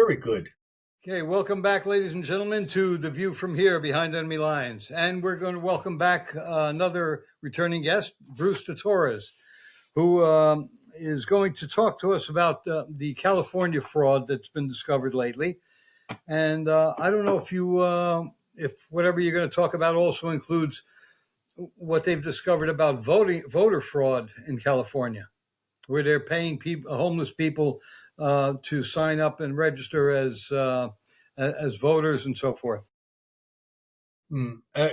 Very good. Okay, welcome back, ladies and gentlemen, to The View from Here, Behind Enemy Lines. And we're going to welcome back another returning guest, Bruce De Torres, who is going to talk to us about the California fraud that's been discovered lately. And I don't know if whatever you're going to talk about also includes what they've discovered about voter fraud in California, where they're paying homeless people to sign up and register as voters and so forth.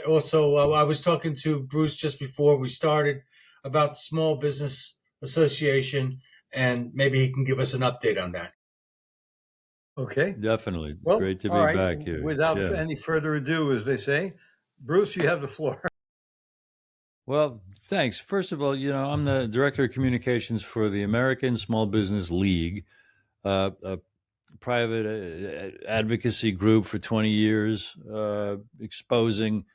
Also, I was talking to Bruce just before we started about the Small Business Association, and maybe he can give us an update on that. Okay. Definitely. Well, great to be all right. back here. Without any further ado, as they say, Bruce, you have the floor. Well, thanks. First of all, I'm the Director of Communications for the American Small Business League, a private advocacy group for 20 years, exposing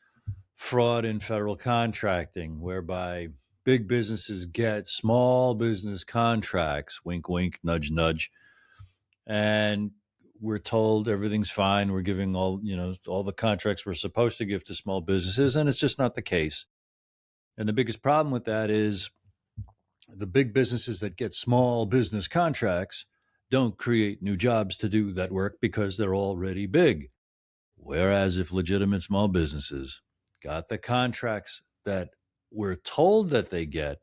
fraud in federal contracting, whereby big businesses get small business contracts, wink, wink, nudge, nudge, and we're told everything's fine. We're giving all the contracts we're supposed to give to small businesses, and it's just not the case. And the biggest problem with that is the big businesses that get small business contracts don't create new jobs to do that work because they're already big. Whereas if legitimate small businesses got the contracts that we're told that they get,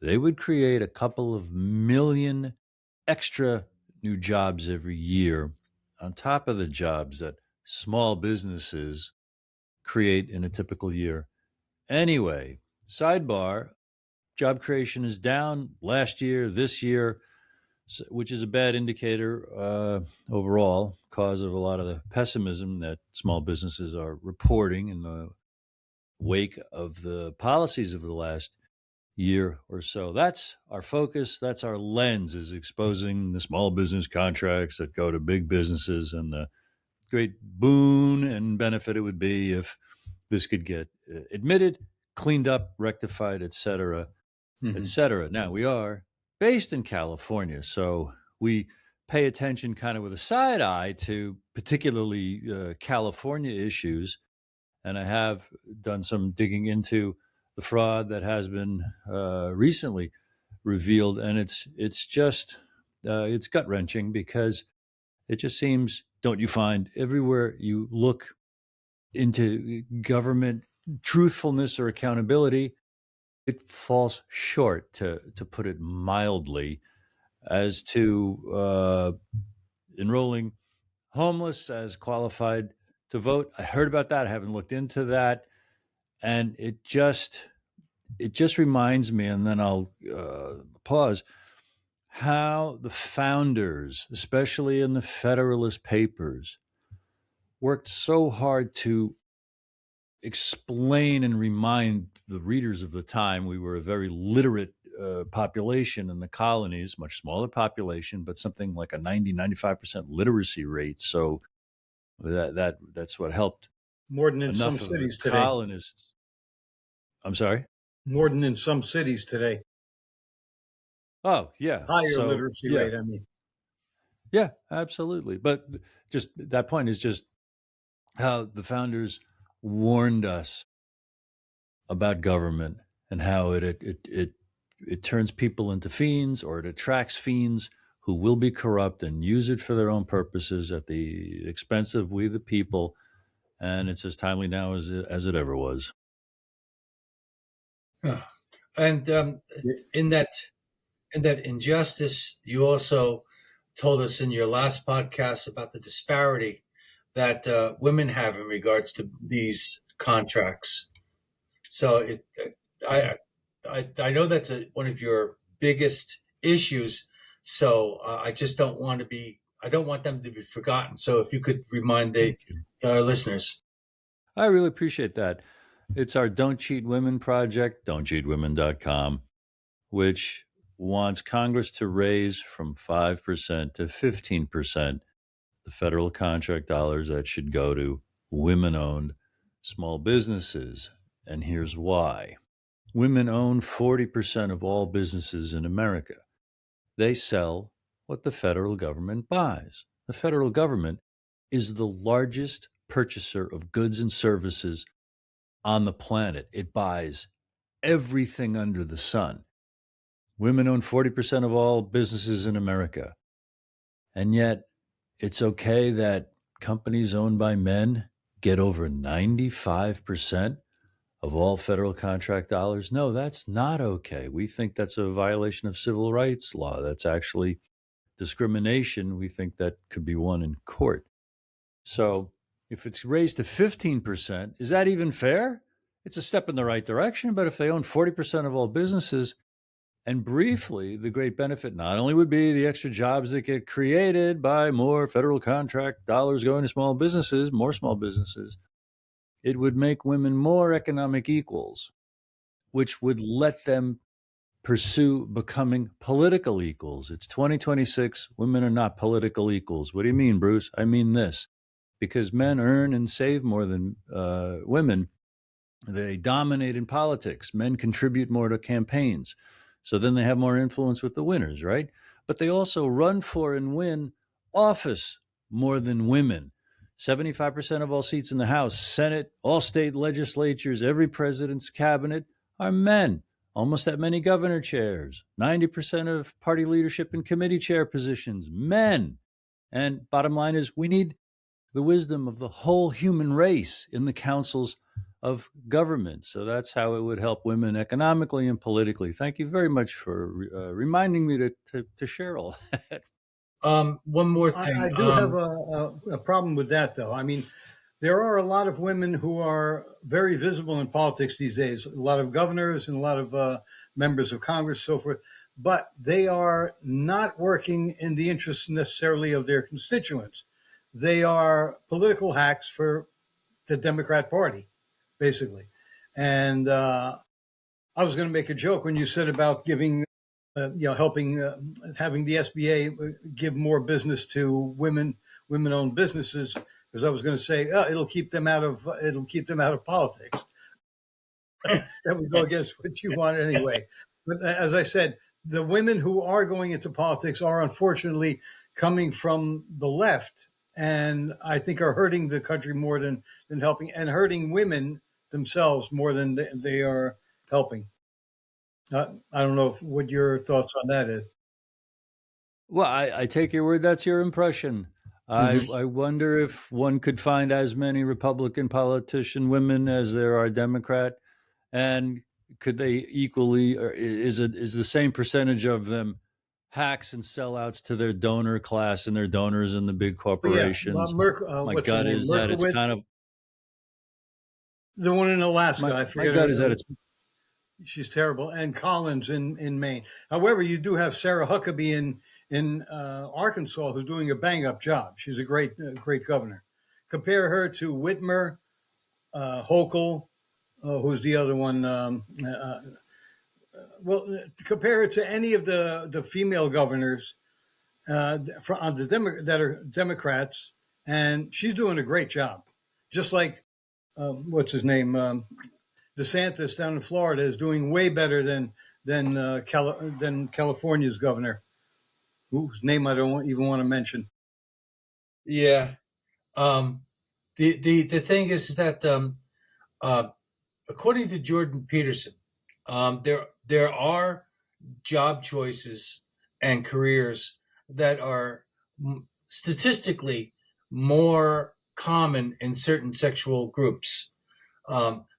they would create a couple of million extra new jobs every year on top of the jobs that small businesses create in a typical year. Anyway, sidebar, job creation is down last year, this year, which is a bad indicator overall, cause of a lot of the pessimism that small businesses are reporting in the wake of the policies of the last year or so. That's our focus. That's our lens, is exposing the small business contracts that go to big businesses and the great boon and benefit it would be if this could get admitted, cleaned up, rectified, et cetera, et cetera. Now, we are based in California, so we pay attention kind of with a side eye to particularly California issues. And I have done some digging into the fraud that has been recently revealed. And it's just, it's gut wrenching, because it just seems, don't you find, everywhere you look into government truthfulness or accountability, it falls short, to put it mildly, as to enrolling homeless as qualified to vote. I heard about that. I haven't looked into that. And it just reminds me, and then I'll pause, how the founders, especially in the Federalist Papers, worked so hard to explain and remind the readers of the time. We were a very literate population in the colonies, much smaller population, but something like a 95% literacy rate. So that's what helped. More than in some cities today. Colonists. I'm sorry? More than in some cities today. Oh, yeah. Higher literacy rate, I mean. Yeah, absolutely. But just that point is just how the founders warned us about government and how it turns people into fiends, or it attracts fiends who will be corrupt and use it for their own purposes at the expense of we the people. And it's as timely now as it ever was. And in that injustice, you also told us in your last podcast about the disparity that women have in regards to these contracts. So I know that's one of your biggest issues. So I just don't want them to be forgotten. So if you could remind the listeners. I really appreciate that. It's our Don't Cheat Women project, don'tcheatwomen.com, which wants Congress to raise from 5% to 15% the federal contract dollars that should go to women-owned small businesses. And here's why. Women own 40% of all businesses in America. They sell what the federal government buys. The federal government is the largest purchaser of goods and services on the planet. It buys everything under the sun. Women own 40% of all businesses in America. And yet, it's okay that companies owned by men get over 95% of all federal contract dollars? No, that's not okay. We think that's a violation of civil rights law. That's actually discrimination. We think that could be won in court. So if it's raised to 15%, is that even fair? It's a step in the right direction, but if they own 40% of all businesses, and briefly, the great benefit not only would be the extra jobs that get created by more federal contract dollars going to small businesses, more small businesses, it would make women more economic equals, which would let them pursue becoming political equals. It's 2026. Women are not political equals. What do you mean, Bruce? I mean this. Because men earn and save more than women, they dominate in politics. Men contribute more to campaigns. So then they have more influence with the winners, right? But they also run for and win office more than women. 75% of all seats in the House, Senate, all state legislatures, every president's cabinet are men. Almost that many governor chairs. 90% of party leadership and committee chair positions, men. And bottom line is we need the wisdom of the whole human race in the councils of government. So that's how it would help women economically and politically. Thank you very much for reminding me to share all that. One more thing. I do have a problem with that, though. I mean, there are a lot of women who are very visible in politics these days, a lot of governors and a lot of members of Congress, so forth, but they are not working in the interests necessarily of their constituents. They are political hacks for the Democrat Party, basically. And I was going to make a joke when you said about giving, helping, having the SBA give more business to women-owned businesses, because I was going to say it'll keep them out of politics. That would go against what you want anyway. But as I said, the women who are going into politics are unfortunately coming from the left, and I think are hurting the country more than helping, and hurting women themselves more than they are helping. I don't know what your thoughts on that is. Well, I take your word. That's your impression. I wonder if one could find as many Republican politician women as there are Democrat, and could they equally, or is the same percentage of them hacks and sellouts to their donor class and their donors in the big corporations? My gut is that it's kind of the one in Alaska. I forget. My gut is that it's. She's terrible, and Collins in Maine. However, you do have Sarah Huckabee in Arkansas, who's doing a bang up job. She's a great governor. Compare her to Whitmer, Hochul, who's the other one. Well, compare her to any of the female governors that are Democrats, and she's doing a great job. Just like what's his name, DeSantis down in Florida is doing way better than California's governor, whose name I don't even want to mention. Yeah. The thing is that according to Jordan Peterson, there are job choices and careers that are statistically more common in certain sexual groups.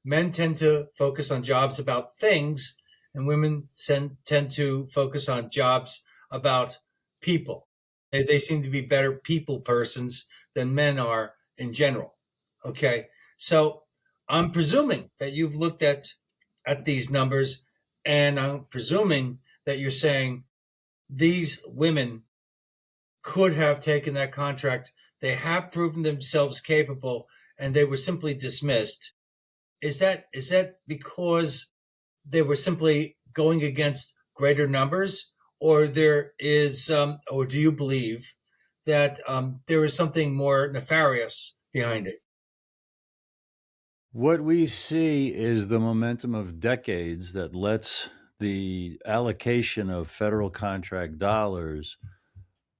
Men tend to focus on jobs about things, and women tend to focus on jobs about people. They seem to be better people persons than men are in general. Okay, so I'm presuming that you've looked at these numbers, and I'm presuming that you're saying these women could have taken that contract. They have proven themselves capable, and they were simply dismissed. Is that because they were simply going against greater numbers, or there is, or do you believe that there is something more nefarious behind it? What we see is the momentum of decades that lets the allocation of federal contract dollars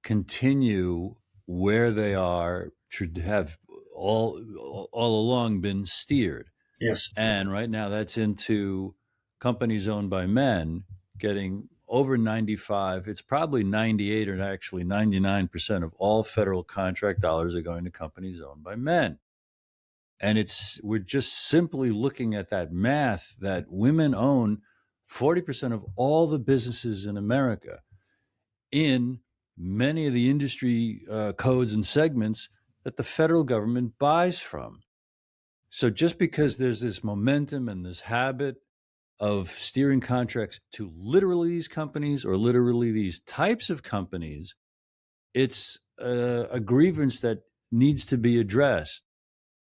continue where they are should have all along been steered. Yes. And right now that's into companies owned by men getting over 95, it's probably 98 or actually 99% of all federal contract dollars are going to companies owned by men. And we're just simply looking at that math that women own 40% of all the businesses in America in many of the industry codes and segments that the federal government buys from. So just because there's this momentum and this habit of steering contracts to literally these companies or literally these types of companies, it's a grievance that needs to be addressed.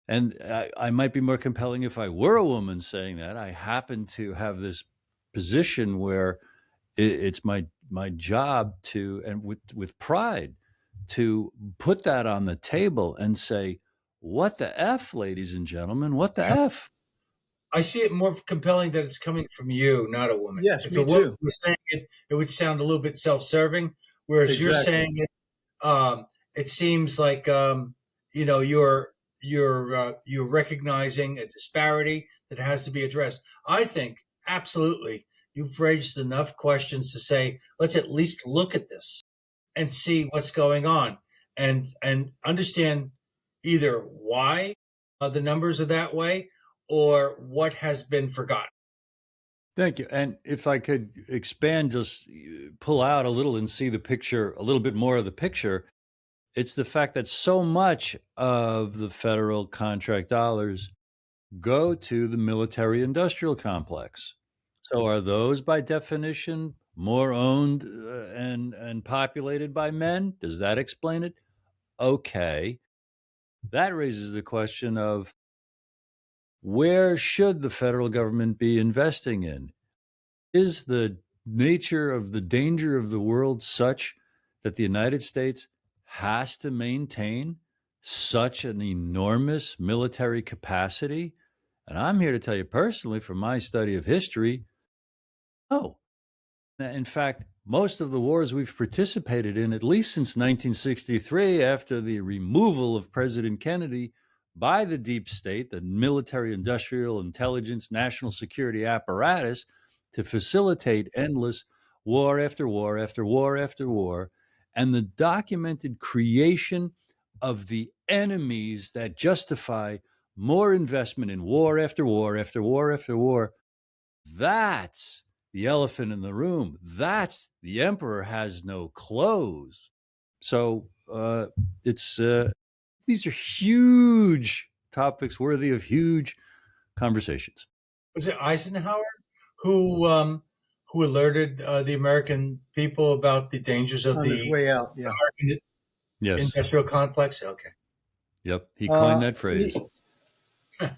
And I might be more compelling if I were a woman saying that. I happen to have this position where it's my job to, and with pride, to put that on the table and say, what the F, ladies and gentlemen, what the F? I see it more compelling that it's coming from you, not a woman. Yes, if me a woman too. were saying it, it would sound a little bit self-serving. Whereas you're Exactly. saying it, it seems like you're recognizing a disparity that has to be addressed. I think absolutely you've raised enough questions to say let's at least look at this and see what's going on and understand either why the numbers are that way or what has been forgotten. Thank you. And if I could expand, just pull out a little and see the picture, a little bit more of the picture, it's the fact that so much of the federal contract dollars go to the military industrial complex. So are those by definition more owned and populated by men? Does that explain it? Okay. That raises the question of where should the federal government be investing in? Is the nature of the danger of the world such that the United States has to maintain such an enormous military capacity? And I'm here to tell you personally, from my study of history, no. In fact, most of the wars we've participated in, at least since 1963, after the removal of President Kennedy by the deep state, the military, industrial, intelligence, national security apparatus, to facilitate endless war after war after war after war, and the documented creation of the enemies that justify more investment in war after war after war after war, that's the elephant in the room. That's the emperor has no clothes. So it's these are huge topics worthy of huge conversations. Was it Eisenhower who alerted the American people about the dangers of On his the way out, yeah. American Yes. industrial complex? Okay. Yep. He coined that phrase.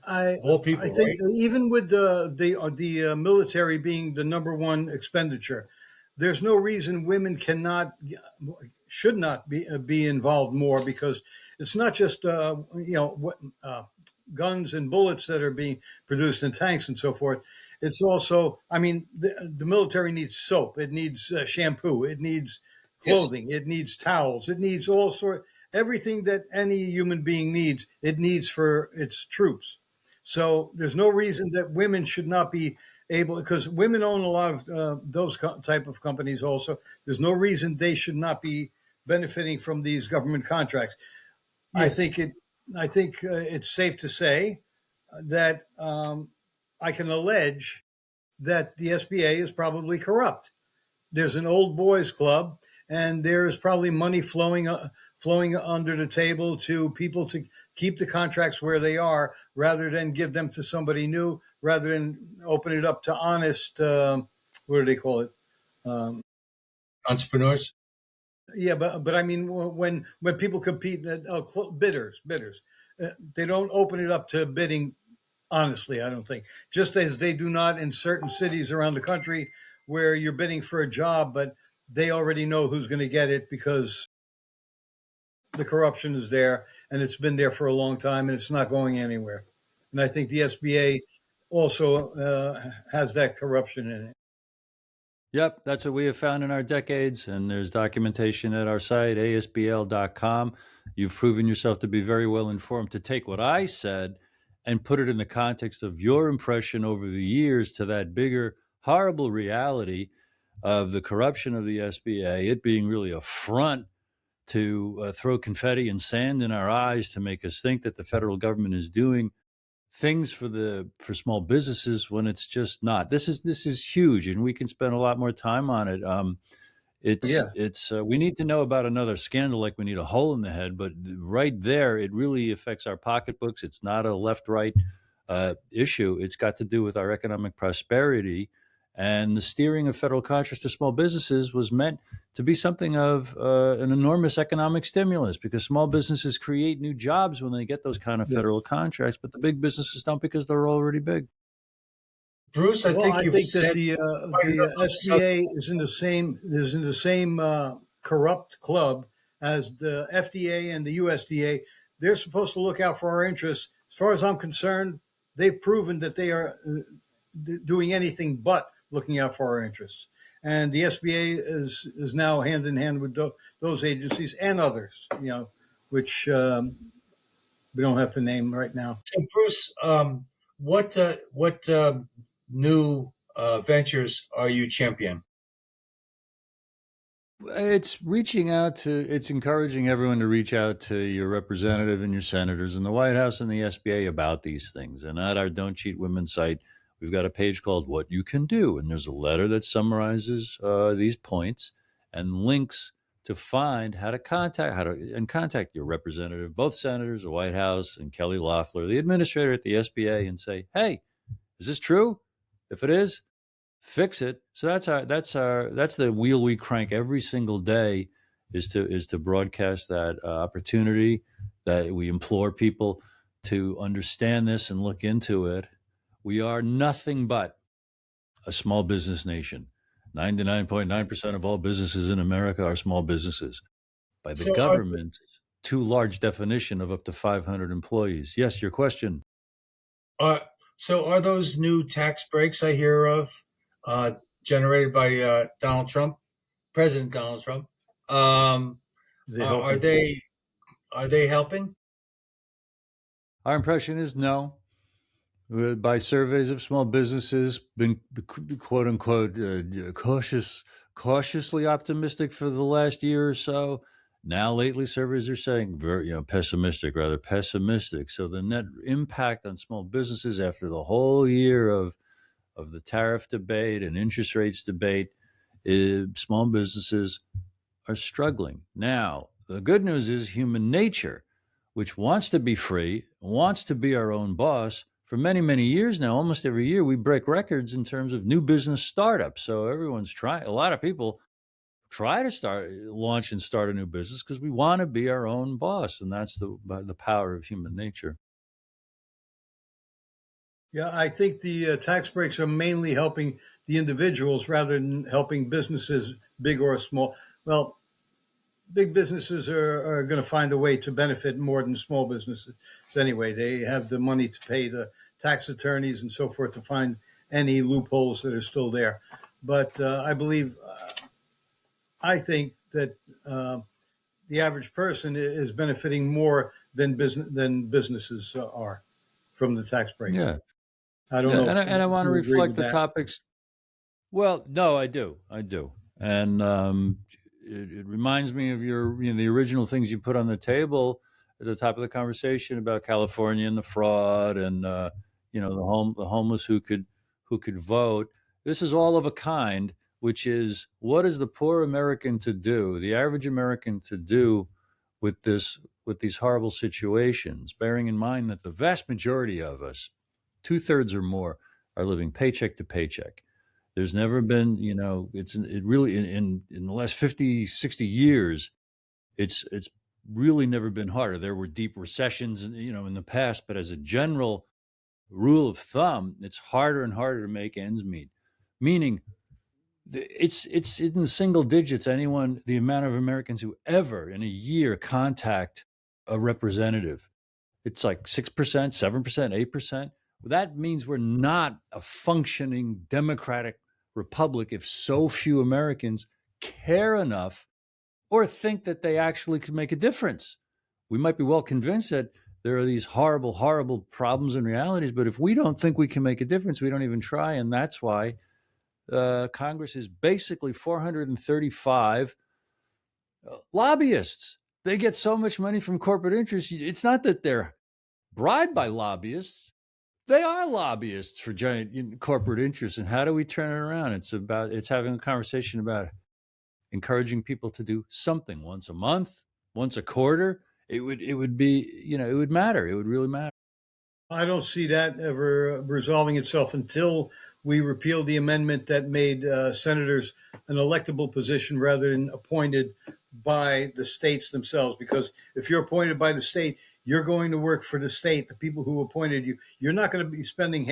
I think right? even with the military being the number one expenditure, there's no reason women should not be involved more, because it's not just guns and bullets that are being produced in tanks and so forth. It's also, I mean, the military needs soap, it needs shampoo, it needs clothing, It needs towels, it needs all sort. Everything that any human being needs, it needs for its troops. So there's no reason that women should not be able, because women own a lot of those type of companies also. There's no reason they should not be benefiting from these government contracts. Yes. I think it's safe to say that I can allege that the SBA is probably corrupt. There's an old boys club, and there's probably money flowing under the table to people to keep the contracts where they are, rather than give them to somebody new, rather than open it up to honest, what do they call it? Entrepreneurs. Yeah, but I mean, when people compete, bidders, they don't open it up to bidding honestly, I don't think. Just as they do not in certain cities around the country where you're bidding for a job, but they already know who's going to get it because the corruption is there, and it's been there for a long time, and it's not going anywhere. And I think the SBA also has that corruption in it. Yep, that's what we have found in our decades, and there's documentation at our site, asbl.com. You've proven yourself to be very well informed to take what I said and put it in the context of your impression over the years to that bigger, horrible reality of the corruption of the SBA, it being really a front to throw confetti and sand in our eyes to make us think that the federal government is doing things for small businesses when it's just not. This is huge, and we can spend a lot more time on it. It's we need to know about another scandal like we need a hole in the head, but right there, it really affects our pocketbooks. It's not a left-right issue. It's got to do with our economic prosperity, and the steering of federal contracts to small businesses was meant to be something of an enormous economic stimulus, because small businesses create new jobs when they get those kind of federal contracts, but the big businesses don't because they're already big. Bruce, I think that the SBA is in the same corrupt club as the FDA and the USDA. They're supposed to look out for our interests. As far as I'm concerned, they've proven that they are doing anything but looking out for our interests. And the SBA is now hand in hand with those agencies and others, which we don't have to name right now. So, Bruce, what new ventures are you championing? It's encouraging everyone to reach out to your representative and your senators in the White House and the SBA about these things. And at our Don't Cheat Women site, we've got a page called What You Can Do. And there's a letter that summarizes these points and links to find how to contact your representative, both senators, the White House, and Kelly Loeffler, the administrator at the SBA, and say, hey, is this true? If it is, fix it. So that's the wheel we crank every single day, is to broadcast that opportunity, that we implore people to understand this and look into it. We are nothing but a small business nation. 99.9% of all businesses in America are small businesses. By the government's too large definition of up to 500 employees. Yes, your question. So are those new tax breaks I hear of generated by Donald Trump, President Donald Trump? Are they helping? Our impression is no. By surveys of small businesses, been quote unquote cautiously optimistic for the last year or so. Now, lately, surveys are saying very rather pessimistic. So the net impact on small businesses after the whole year of the tariff debate and interest rates debate, small businesses are struggling. Now, the good news is human nature, which wants to be free, wants to be our own boss. For many, many years now, almost every year, we break records in terms of new business startups. So everyone's trying. A lot of people try to launch and start a new business because we want to be our own boss, and that's the power of human nature. Yeah, I think the tax breaks are mainly helping the individuals rather than helping businesses, big or small. Well, big businesses are going to find a way to benefit more than small businesses. So anyway, they have the money to pay the tax attorneys and so forth to find any loopholes that are still there. But I think that the average person is benefiting more than businesses are from the tax breaks. Yeah. I don't know. And I want to reflect the topics. Well, no, I do. And it reminds me of the original things you put on the table at the top of the conversation about California and the fraud and the homeless who could vote. This is all of a kind, which is, what is the poor American to do, the average American to do with these horrible situations, bearing in mind that the vast majority of us, 2/3 or more, are living paycheck to paycheck. There's never been, it really in the last 50, 60 years, it's really never been harder. There were deep recessions, in the past, but as a general rule of thumb, it's harder and harder to make ends meet. Meaning, it's in the single digits. The amount of Americans who ever in a year contact a representative, it's like 6%, 7%, 8%. That means we're not a functioning democratic republic if so few Americans care enough or think that they actually could make a difference? We might be well convinced that there are these horrible, horrible problems and realities, but if we don't think we can make a difference, we don't even try. And that's why Congress is basically 435 lobbyists. They get so much money from corporate interests. It's not that they're bribed by lobbyists. They are lobbyists for giant corporate interests. And how do we turn it around? It's having a conversation about encouraging people to do something once a month, once a quarter. It would be, it would matter. It would really matter. I don't see that ever resolving itself until we repeal the amendment that made senators an electable position rather than appointed by the states themselves. Because if you're appointed by the state, you're going to work for the state, the people who appointed you. You're not going to be spending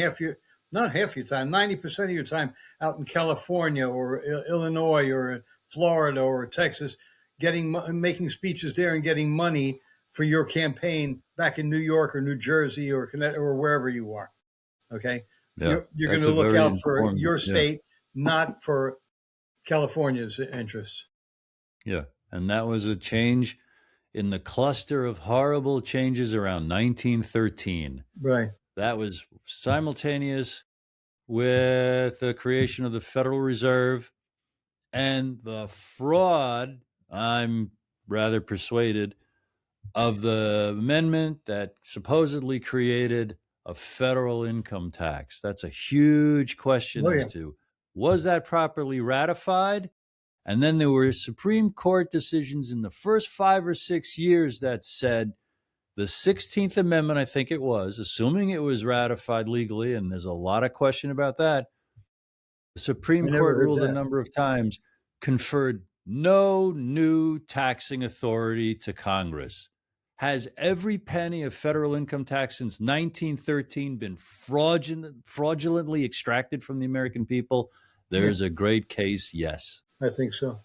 not half your time, 90% of your time out in California or Illinois or Florida or Texas, making speeches there and getting money for your campaign back in New York or New Jersey or Connecticut or wherever you are. Okay. Yeah, you're going to look out for your state, not for California's interests. Yeah. And that was a change in the cluster of horrible changes around 1913. Right. That was simultaneous with the creation of the Federal Reserve and the fraud, I'm rather persuaded, of the amendment that supposedly created a federal income tax. That's a huge question as to, was that properly ratified? And then there were Supreme Court decisions in the first 5 or 6 years that said the 16th Amendment, I think it was, assuming it was ratified legally, and there's a lot of question about that, the Supreme Court ruled a number of times, conferred no new taxing authority to Congress. Has every penny of federal income tax since 1913 been fraudulently extracted from the American people? There's a great case, yes. I think so.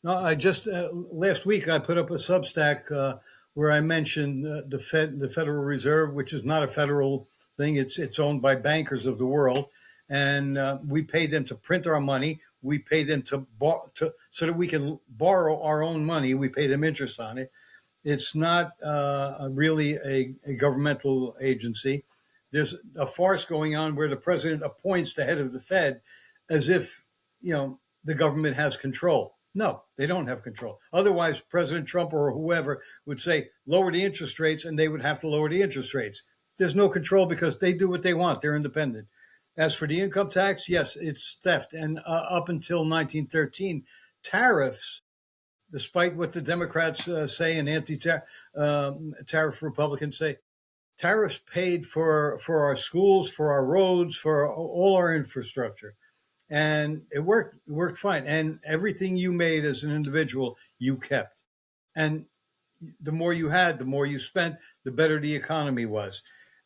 No, I just last week I put up a Substack where I mentioned the Federal Reserve, which is not a federal thing. It's owned by bankers of the world, and we pay them to print our money. We pay them so that we can borrow our own money. We pay them interest on it. It's not really a governmental agency. There's a farce going on where the president appoints the head of the Fed as if, the government has control. No, they don't have control. Otherwise, President Trump or whoever would say, lower the interest rates, and they would have to lower the interest rates. There's no control because they do what they want. They're independent. As for the income tax, yes, it's theft. And up until 1913, tariffs, despite what the Democrats say and anti-tariff Republicans say, tariffs paid for our schools, for our roads, for all our infrastructure. And it worked fine. And everything you made as an individual, you kept. And the more you had, the more you spent, the better the economy was.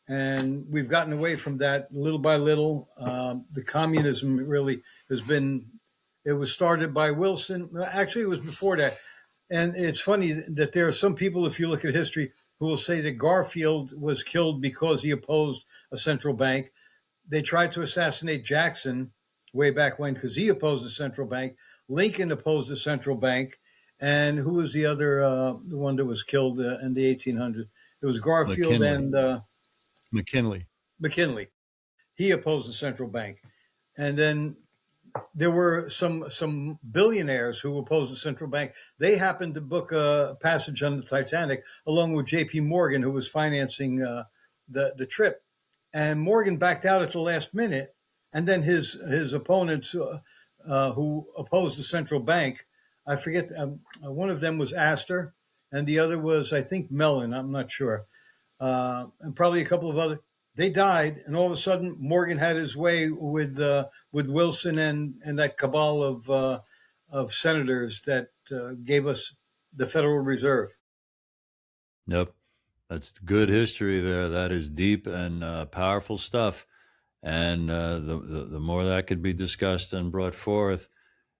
And we've gotten away from that little by little. The communism really it was started by Wilson. Actually, it was before that. And it's funny that there are some people, if you look at history, who will say that Garfield was killed because he opposed a central bank. They tried to assassinate Jackson way back when because he opposed the central bank. Lincoln opposed the central bank. And who was the other, the one that was killed in the 1800s? It was Garfield and McKinley. He opposed the central bank. And then there were some billionaires who opposed the central bank. They happened to book a passage on the Titanic along with J.P. Morgan, who was financing the trip. And Morgan backed out at the last minute. And then his opponents who opposed the central bank, I forget, one of them was Astor, and the other was, I think, Mellon. I'm not sure. And probably a couple of other. They died, and all of a sudden, Morgan had his way with Wilson and that cabal of senators that gave us the Federal Reserve. Yep, that's good history there. That is deep and powerful stuff. And the more that could be discussed and brought forth,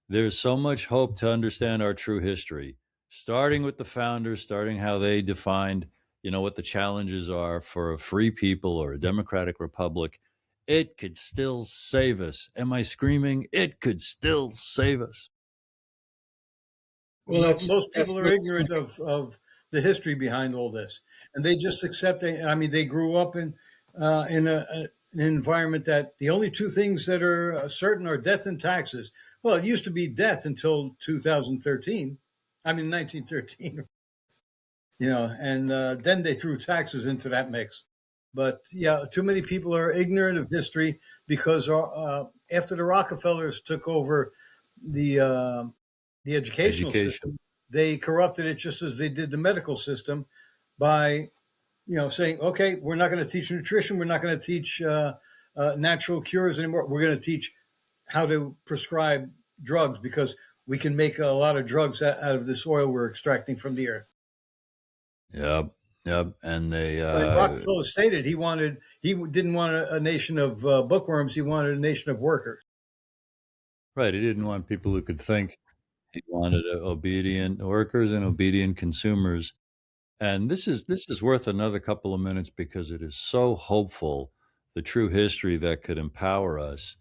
there's so much hope to understand our true history, starting with the founders, starting how they defined, what the challenges are for a free people or a democratic republic, it could still save us. Am I screaming? It could still save us. Well, most That's people are what, ignorant of the history behind all this, and they just accept it. I mean, they grew up in an environment that the only two things that are certain are death and taxes. Well, it used to be death until 2013. I mean, 1913. And then they threw taxes into that mix. But yeah, too many people are ignorant of history because after the Rockefellers took over the educational Education. system, they corrupted it just as they did the medical system by saying, okay, we're not going to teach nutrition, we're not going to teach natural cures anymore. We're going to teach how to prescribe drugs because we can make a lot of drugs out of this oil we're extracting from the earth. Yep. Yep. And they, And Rockefeller stated he didn't want a nation of bookworms. He wanted a nation of workers. right. He didn't want people who could think. He wanted obedient workers and obedient consumers. And this is worth another couple of minutes because it is so hopeful, the true history that could empower us.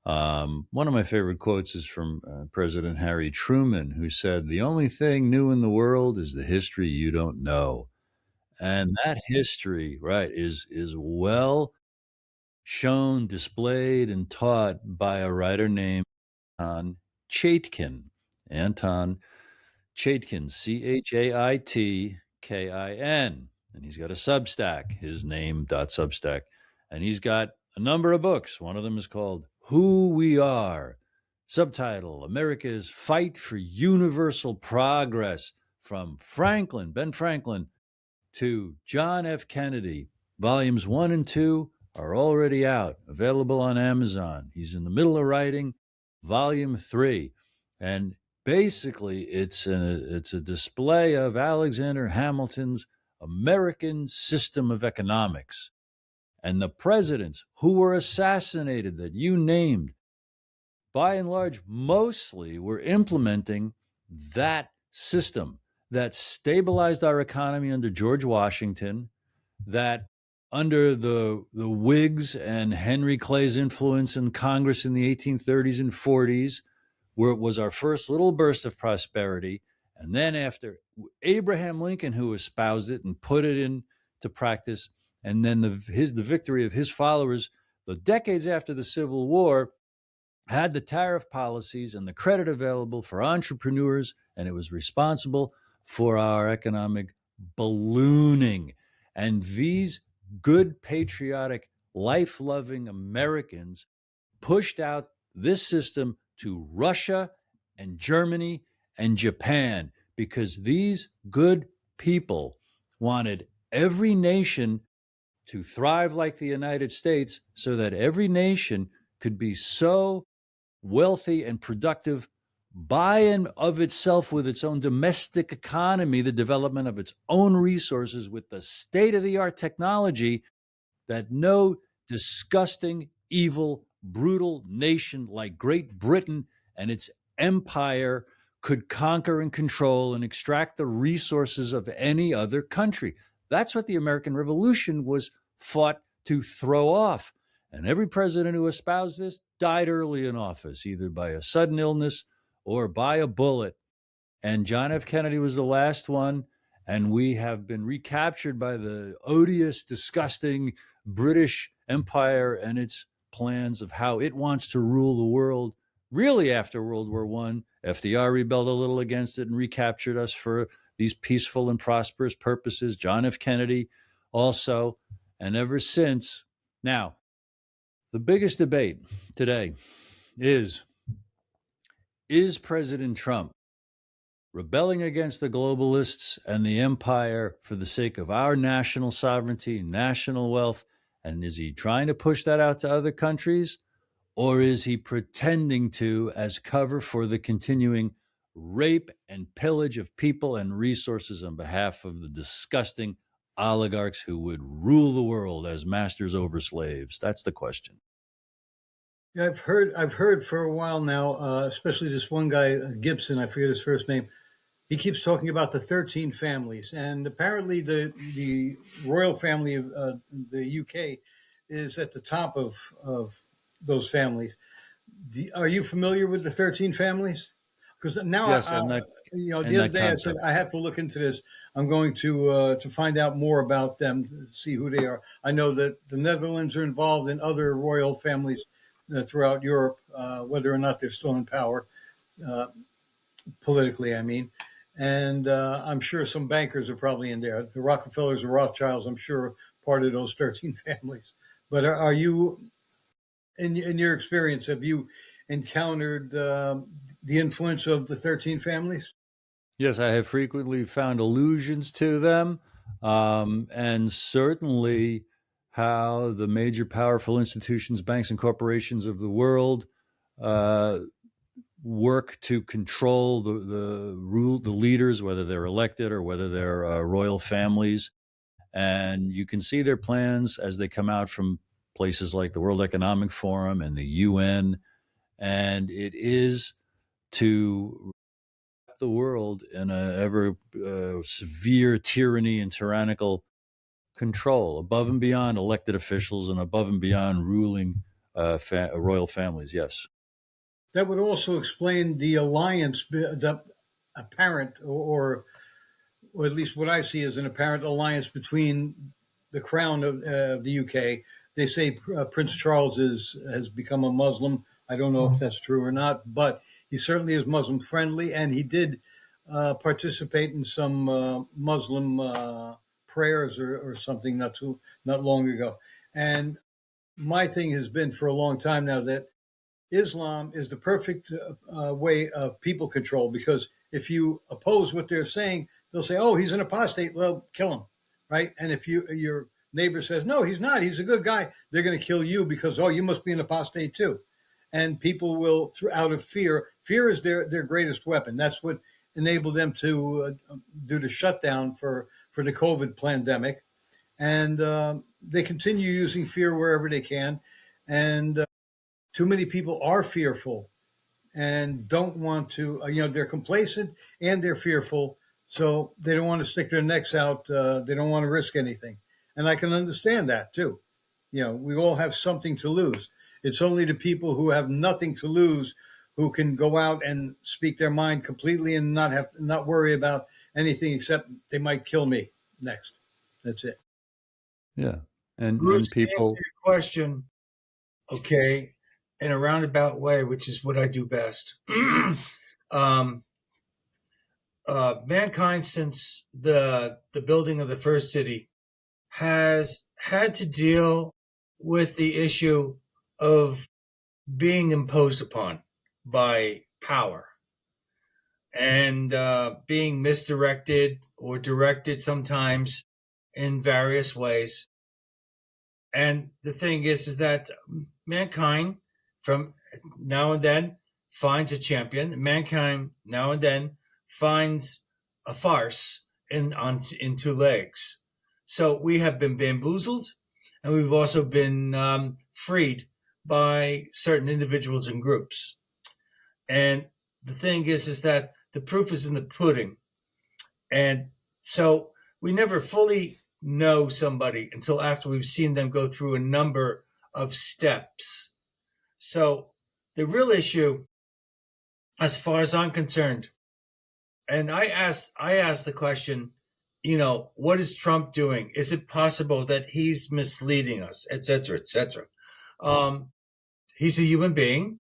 One of my favorite quotes is from President Harry Truman, who said, "The only thing new in the world is the history you don't know." And that history, right, is well shown, displayed, and taught by a writer named Anton Chaitin. Anton Chaitin, Chaitkin. And he's got a Substack, his name .substack. And he's got a number of books. One of them is called Who We Are. Subtitle, America's Fight for Universal Progress, from Ben Franklin, to John F. Kennedy. Volumes 1 and 2 are already out, available on Amazon. He's in the middle of writing Volume 3. And basically, it's a display of Alexander Hamilton's American system of economics. And the presidents who were assassinated that you named, by and large, mostly were implementing that system that stabilized our economy under George Washington, that under the Whigs and Henry Clay's influence in Congress in the 1830s and 40s, where it was our first little burst of prosperity. And then after Abraham Lincoln, who espoused it and put it into practice, and then the victory of his followers, the decades after the Civil War, had the tariff policies and the credit available for entrepreneurs, and it was responsible for our economic ballooning. And these good, patriotic, life-loving Americans pushed out this system to Russia and Germany and Japan because these good people wanted every nation to thrive like the United States so that every nation could be so wealthy and productive by and of itself with its own domestic economy, the development of its own resources with the state-of-the-art technology that no disgusting, evil, brutal nation like Great Britain and its empire could conquer and control and extract the resources of any other country. That's what the American Revolution was fought to throw off. And every president who espoused this died early in office, either by a sudden illness or by a bullet. And John F. Kennedy was the last one. And we have been recaptured by the odious, disgusting British Empire and its plans of how it wants to rule the world. Really, after World War I, FDR rebelled a little against it and recaptured us for these peaceful and prosperous purposes. John F. Kennedy also. And ever since. Now, the biggest debate today is President Trump rebelling against the globalists and the empire for the sake of our national sovereignty, national wealth? And is he trying to push that out to other countries? Or is he pretending to as cover for the continuing rape and pillage of people and resources on behalf of the disgusting oligarchs who would rule the world as masters over slaves? That's the question. Yeah, I've heard for a while now, especially this one guy, Gibson, I forget his first name. He keeps talking about the 13 families, and apparently the royal family of the UK, is at the top of those families. Are you familiar with the 13 families? Because now, Yes, and that in the other that day I said concept. I have to look into this. I'm going to find out more about them, to see who they are. I know that the Netherlands are involved in other royal families throughout Europe, whether or not they're still in power, politically, I mean. And I'm sure some bankers are probably in there. The Rockefellers or Rothschilds, I'm sure, are part of those 13 families. But are you, in your experience, have you encountered the influence of the 13 families? Yes, I have frequently found allusions to them, and certainly how the major powerful institutions, banks, and corporations of the world uh, work to control the leaders, whether they're elected or whether they're royal families. And you can see their plans as they come out from places like the World Economic Forum and the UN. And it is to the world in a ever severe tyranny and tyrannical control, above and beyond elected officials and above and beyond ruling royal families. Yes. That would also explain the alliance, the apparent, or at least what I see as an apparent alliance between the crown of the UK. They say Prince Charles has become a Muslim. I don't know if that's true or not, but he certainly is Muslim friendly, and he did participate in some Muslim prayers or something not long ago. And my thing has been for a long time now that Islam is the perfect way of people control, because if you oppose what they're saying, they'll say, "Oh, he's an apostate. Well, kill him," right? And if your neighbor says, "No, he's not. He's a good guy," they're going to kill you because, "Oh, you must be an apostate too." And people will, out of fear. Fear is their greatest weapon. That's what enabled them to do the shutdown for the COVID pandemic, and they continue using fear wherever they can, and too many people are fearful and don't want to, they're complacent and they're fearful. So they don't want to stick their necks out. They don't want to risk anything. And I can understand that too. We all have something to lose. It's only the people who have nothing to lose who can go out and speak their mind completely and not worry about anything except they might kill me next. That's it. Yeah. And Bruce, to answer people. your question, okay, in a roundabout way, which is what I do best. Mankind, since the building of the first city, has had to deal with the issue of being imposed upon by power and being misdirected or directed sometimes in various ways. And the thing is that mankind from now and then finds a champion. Mankind now and then finds a farce in two legs. So we have been bamboozled, and we've also been freed by certain individuals and groups. And the thing is that the proof is in the pudding. And so we never fully know somebody until after we've seen them go through a number of steps. So the real issue, as far as I'm concerned, and I asked the question, what is Trump doing? Is it possible that he's misleading us, et cetera, et cetera? He's a human being.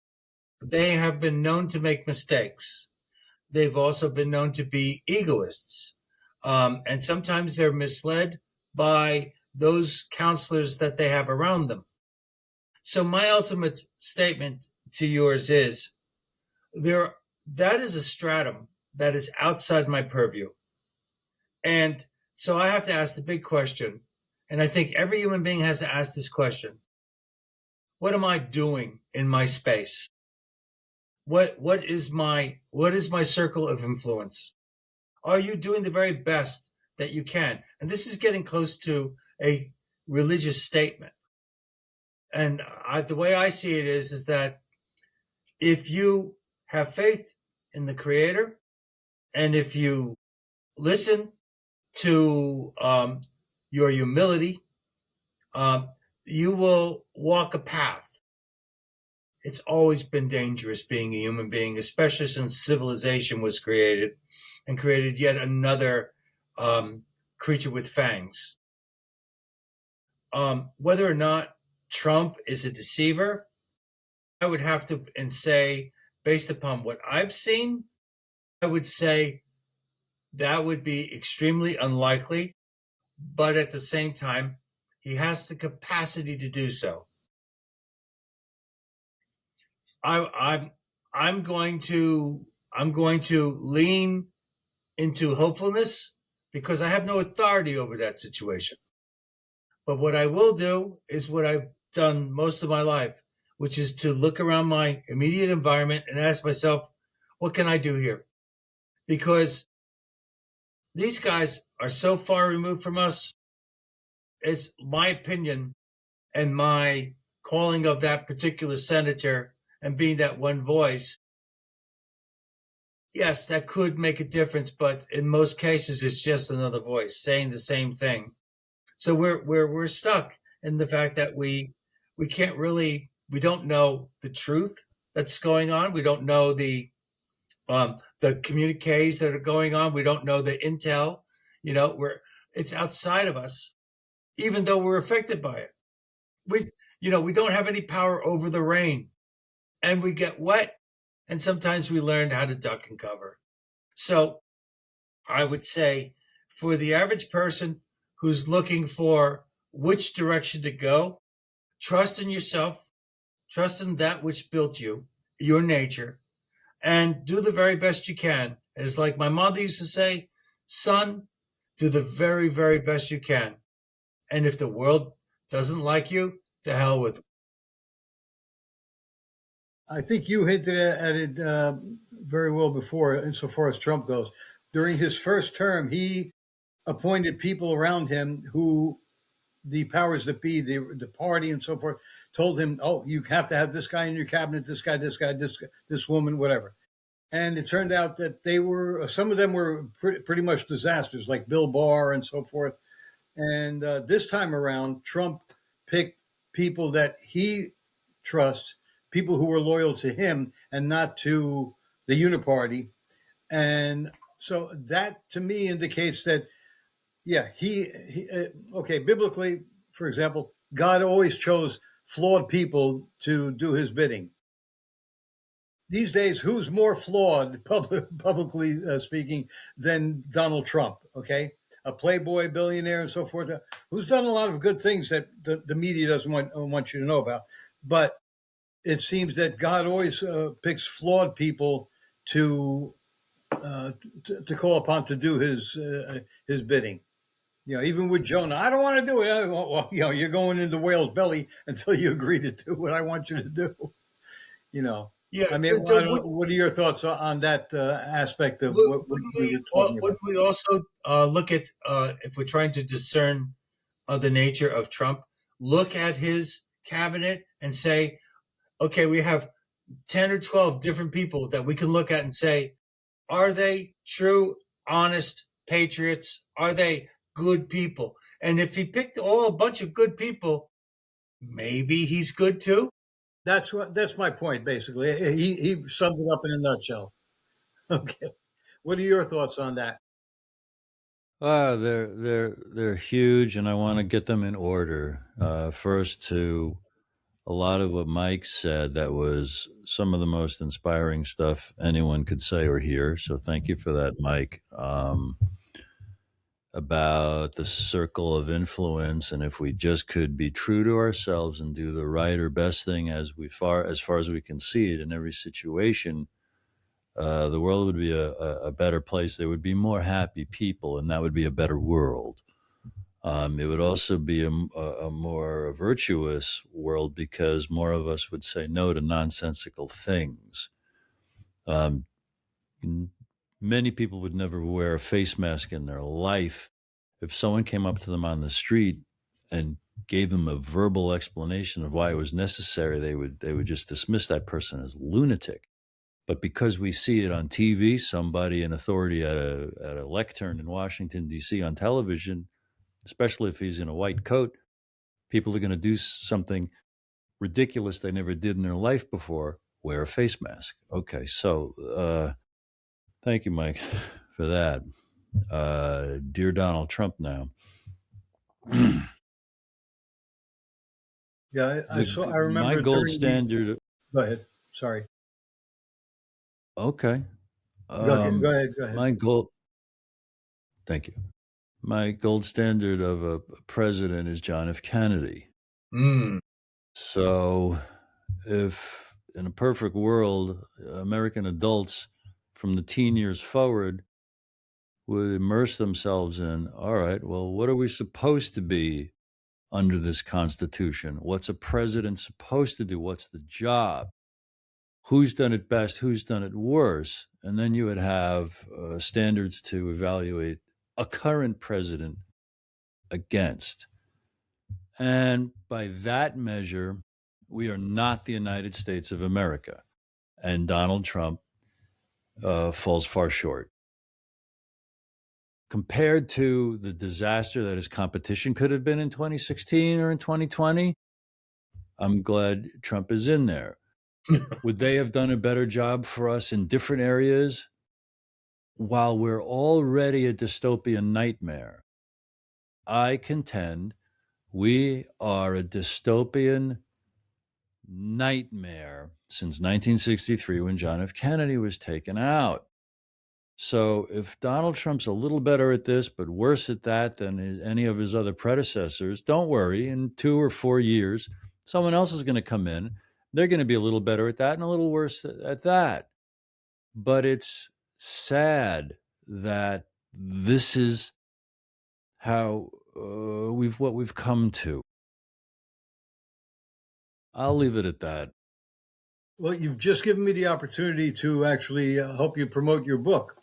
They have been known to make mistakes. They've also been known to be egoists. And sometimes they're misled by those counselors that they have around them. So my ultimate statement to yours is that is a stratum that is outside my purview. And so I have to ask the big question, and I think every human being has to ask this question. What am I doing in my space? What is my circle of influence? Are you doing the very best that you can? And this is getting close to a religious statement. And the way I see it is that if you have faith in the Creator, and if you listen to your humility, you will walk a path. It's always been dangerous being a human being, especially since civilization was created and created yet another creature with fangs. Whether or not Trump is a deceiver, I would have to and say, based upon what I've seen, I would say that would be extremely unlikely. But at the same time, he has the capacity to do so. I, I'm going to lean into hopefulness because I have no authority over that situation. But what I will do is what I've done most of my life, which is to look around my immediate environment and ask myself, what can I do here? Because these guys are so far removed from us. It's my opinion and my calling of that particular senator and being that one voice. Yes, that could make a difference, but in most cases, it's just another voice saying the same thing. So we're stuck in the fact that we can't really, we don't know the truth that's going on. We don't know the communiques that are going on. We don't know the intel. It's outside of us, even though we're affected by it. We don't have any power over the rain, and we get wet, and sometimes we learn how to duck and cover. So I would say for the average person who's looking for which direction to go, trust in yourself, trust in that which built you, your nature, and do the very best you can. It's like my mother used to say, son, do the very, very best you can. And if the world doesn't like you, the hell with it. I think you hinted at it very well before, insofar as Trump goes. During his first term, he appointed people around him who the powers that be, the party and so forth, told him, oh, you have to have this guy in your cabinet, this guy, this woman, whatever. And it turned out that some of them were pretty much disasters, like Bill Barr and so forth. And this time around, Trump picked people that he trusts, people who were loyal to him and not to the uniparty. And so that to me indicates that, yeah, okay, biblically, for example, God always chose flawed people to do his bidding. These days, who's more flawed, publicly speaking, than Donald Trump? Okay, a playboy billionaire and so forth, who's done a lot of good things that the media doesn't want you to know about. But it seems that God always picks flawed people to call upon to do his bidding. Even with Jonah, I don't want to do it. Well, you're going into the whale's belly until you agree to do what I want you to do. Yeah. I mean, what are your thoughts on that aspect of what we were talking about? Would we also look at, if we're trying to discern the nature of Trump, look at his cabinet and say, okay, we have 10 or 12 different people that we can look at and say, are they true, honest patriots? Are they good people? And if he picked a bunch of good people, maybe he's good too. That's my point, basically. He summed it up in a nutshell. Okay. What are your thoughts on that? They're huge, and I want to get them in order. First, to a lot of what Mike said, that was some of the most inspiring stuff anyone could say or hear. So thank you for that, Mike. About the circle of influence, and if we just could be true to ourselves and do the right or best thing as far as we can see it in every situation, the world would be a better place. There would be more happy people, and that would be a better world. It would also be a more virtuous world because more of us would say no to nonsensical things. Many people would never wear a face mask in their life. If someone came up to them on the street and gave them a verbal explanation of why it was necessary, they would just dismiss that person as lunatic. But because we see it on TV, somebody in authority at a lectern in Washington, D.C. on television, especially if he's in a white coat, People are going to do something ridiculous they never did in their life before, wear a face mask. Okay, so thank you, Mike, for that. Dear Donald Trump now. Yeah, I remember my gold during standard. Go ahead. Sorry. Okay. Go ahead. My gold. Thank you. My gold standard of a president is John F. Kennedy. Mm. So, if in a perfect world, American adults from the teen years forward would immerse themselves in, all right, well, what are we supposed to be under this Constitution? What's a president supposed to do? What's the job? Who's done it best? Who's done it worse? And then you would have standards to evaluate a current president against. And by that measure, we are not the United States of America. And Donald Trump falls far short. Compared to the disaster that his competition could have been in 2016 or in 2020, I'm glad Trump is in there. Would they have done a better job for us in different areas? While we're already a dystopian nightmare, I contend we are a dystopian nightmare since 1963 when John F. Kennedy was taken out. So if Donald Trump's a little better at this, but worse at that than any of his other predecessors, don't worry. In 2 or 4 years, someone else is going to come in. They're going to be a little better at that and a little worse at that. But it's sad that this is how what we've come to. I'll leave it at that. Well, you've just given me the opportunity to actually help you promote your book.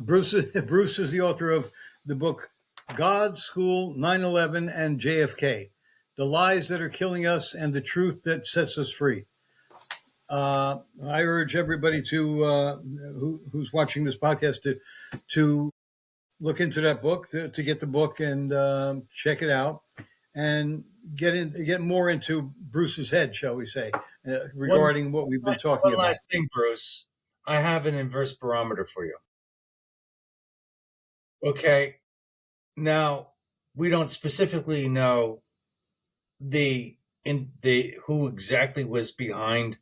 Bruce is the author of the book God, School, 9/11, and JFK, The Lies That Are Killing Us and the Truth That Sets Us Free. I urge everybody to who's watching this podcast to look into that book, to get the book and check it out, and get more into Bruce's head, shall we say, regarding what we've been talking about. One last thing, Bruce. I have an inverse barometer for you. Okay. Now, we don't specifically know who exactly was behind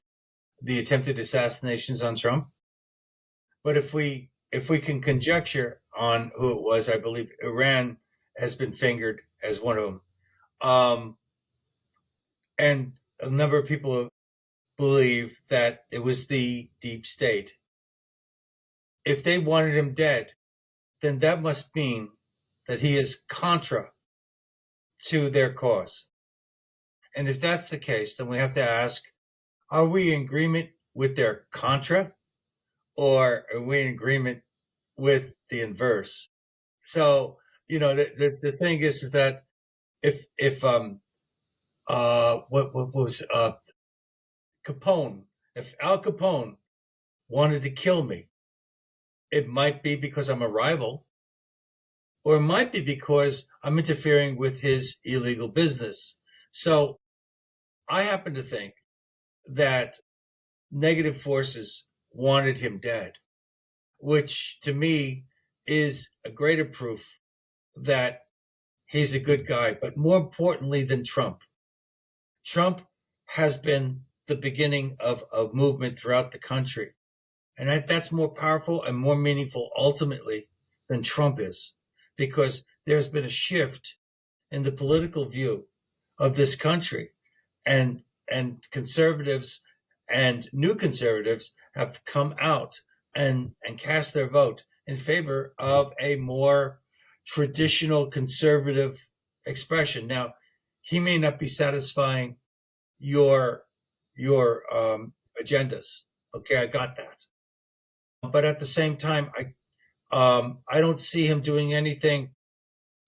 the attempted assassinations on Trump. But if we can conjecture on who it was, I believe Iran has been fingered as one of them. And a number of people believe that it was the deep state. If they wanted him dead, then that must mean that he is contra to their cause. And if that's the case, then we have to ask, are we in agreement with their contra, or are we in agreement with the inverse? So, the thing is that if what was Capone, if Al Capone wanted to kill me, it might be because I'm a rival, or it might be because I'm interfering with his illegal business. So I happen to think that negative forces wanted him dead, which to me is a greater proof that he's a good guy. But more importantly than Trump has been the beginning of a movement throughout the country. And that's more powerful and more meaningful ultimately than Trump is, because there's been a shift in the political view of this country, and conservatives and new conservatives have come out and cast their vote in favor of a more traditional conservative expression. Now, he may not be satisfying your agendas. Okay, I got that. But at the same time, I don't see him doing anything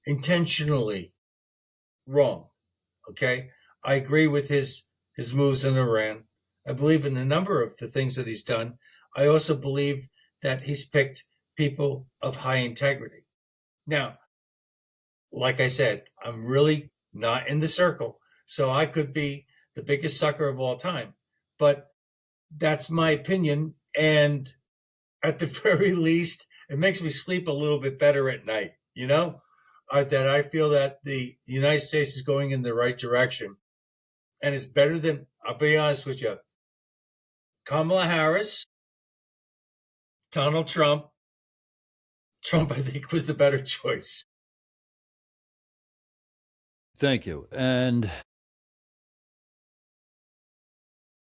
intentionally wrong. Okay, I agree with his moves in Iran. I believe in a number of the things that he's done. I also believe that he's picked people of high integrity. Now, like I said, I'm really not in the circle So I could be the biggest sucker of all time. But that's my opinion. And at the very least, it makes me sleep a little bit better at night, that I feel that the United States is going in the right direction. And it's better than, I'll be honest with you, Kamala Harris, Donald Trump. Trump, I think, was the better choice. Thank you. And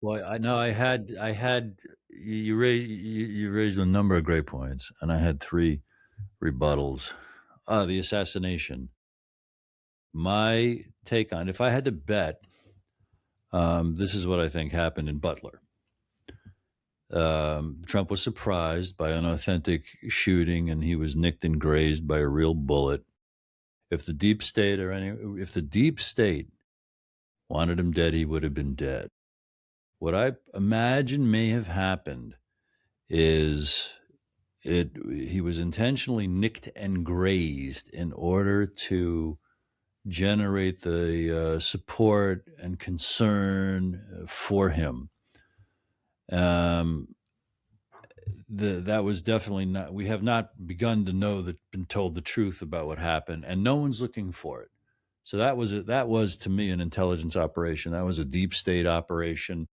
well, I know I had you raised a number of great points, and I had three rebuttals. The assassination. My take on, if I had to bet, this is what I think happened in Butler. Trump was surprised by an authentic shooting, and he was nicked and grazed by a real bullet. If the deep state wanted him dead, he would have been dead. What I imagine may have happened is he was intentionally nicked and grazed in order to generate the support and concern for him. That was definitely not. We have not begun to been told the truth about what happened, and no one's looking for it. So that was to me an intelligence operation. That was a deep state operation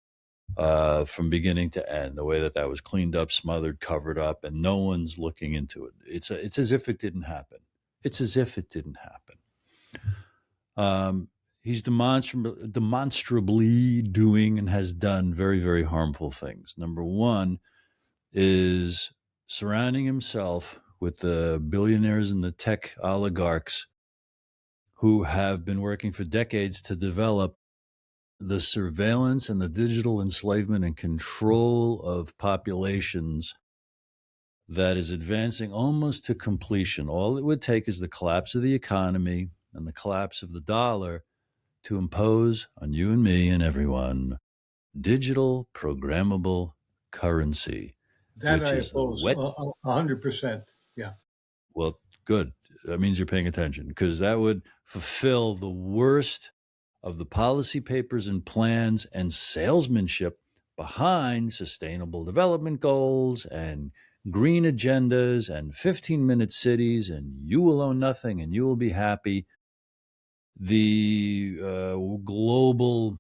from beginning to end. The way that was cleaned up, smothered, covered up, and no one's looking into it. It's as if it didn't happen. It's as if it didn't happen. He's demonstrably doing and has done very, very harmful things. Number one is surrounding himself with the billionaires and the tech oligarchs who have been working for decades to develop the surveillance and the digital enslavement and control of populations that is advancing almost to completion. All it would take is the collapse of the economy and the collapse of the dollar to impose on you and me and everyone digital programmable currency. That I oppose 100%. Yeah. Well, good. That means you're paying attention, because that would fulfill the worst of the policy papers and plans and salesmanship behind sustainable development goals and green agendas and 15-minute cities and you will own nothing and you will be happy. The global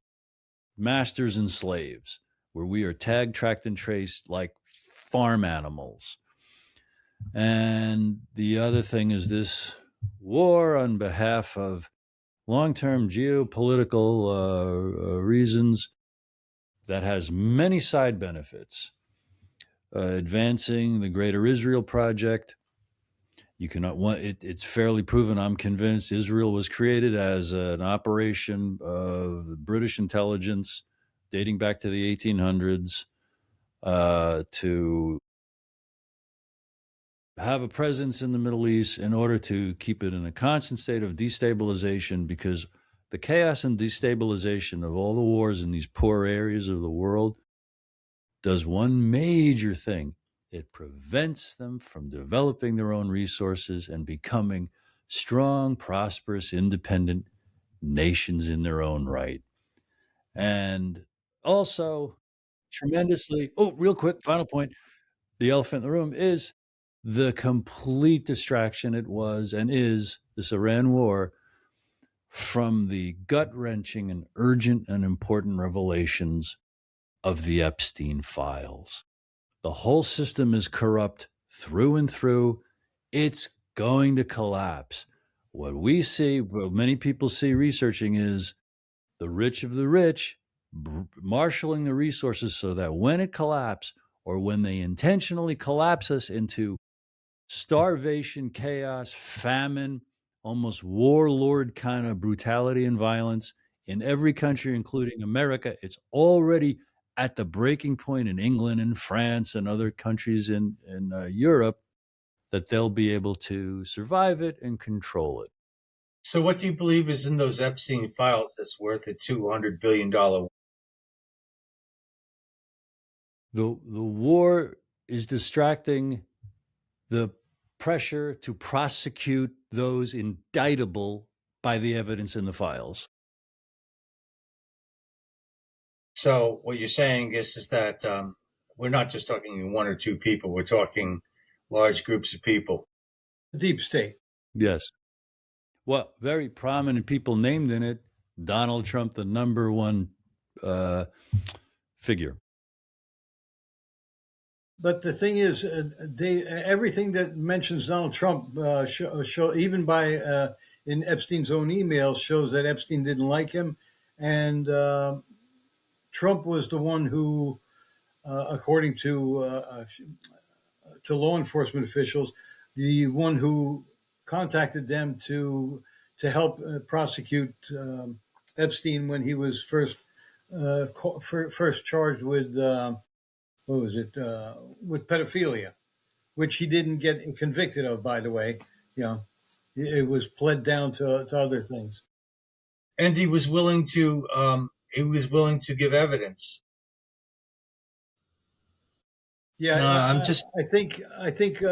masters and slaves, where we are tagged, tracked, and traced like farm animals. And the other thing is this war on behalf of long-term geopolitical reasons that has many side benefits. Advancing the Greater Israel Project. You cannot want it. It's fairly proven, I'm convinced, Israel was created as an operation of the British intelligence dating back to the 1800s to have a presence in the Middle East in order to keep it in a constant state of destabilization, because the chaos and destabilization of all the wars in these poor areas of the world does one major thing. It prevents them from developing their own resources and becoming strong, prosperous, independent nations in their own right. And also tremendously, real quick, final point, the elephant in the room is the complete distraction it was and is this Iran war from the gut-wrenching and urgent and important revelations of the Epstein files. The whole system is corrupt through and through. It's going to collapse. What we see, what many people see researching, is the rich of the rich marshaling the resources so that when it collapses, or when they intentionally collapse us into starvation, chaos, famine, almost warlord kind of brutality and violence in every country, including America, it's already at the breaking point in England and France and other countries in Europe, that they'll be able to survive it and control it. So what do you believe is in those Epstein files that's worth a $200 billion? The war is distracting the pressure to prosecute those indictable by the evidence in the files. So what you're saying is that we're not just talking one or two people. We're talking large groups of people. Deep state. Yes. Well, very prominent people named in it. Donald Trump, the number one figure. But the thing is, everything that mentions Donald Trump, even by in Epstein's own emails, shows that Epstein didn't like him, and Trump was the one who, according to law enforcement officials, the one who contacted them to help prosecute Epstein when he was first charged with what was it with pedophilia, which he didn't get convicted of, by the way. It was pled down to other things. And he was willing to give evidence. Yeah, I think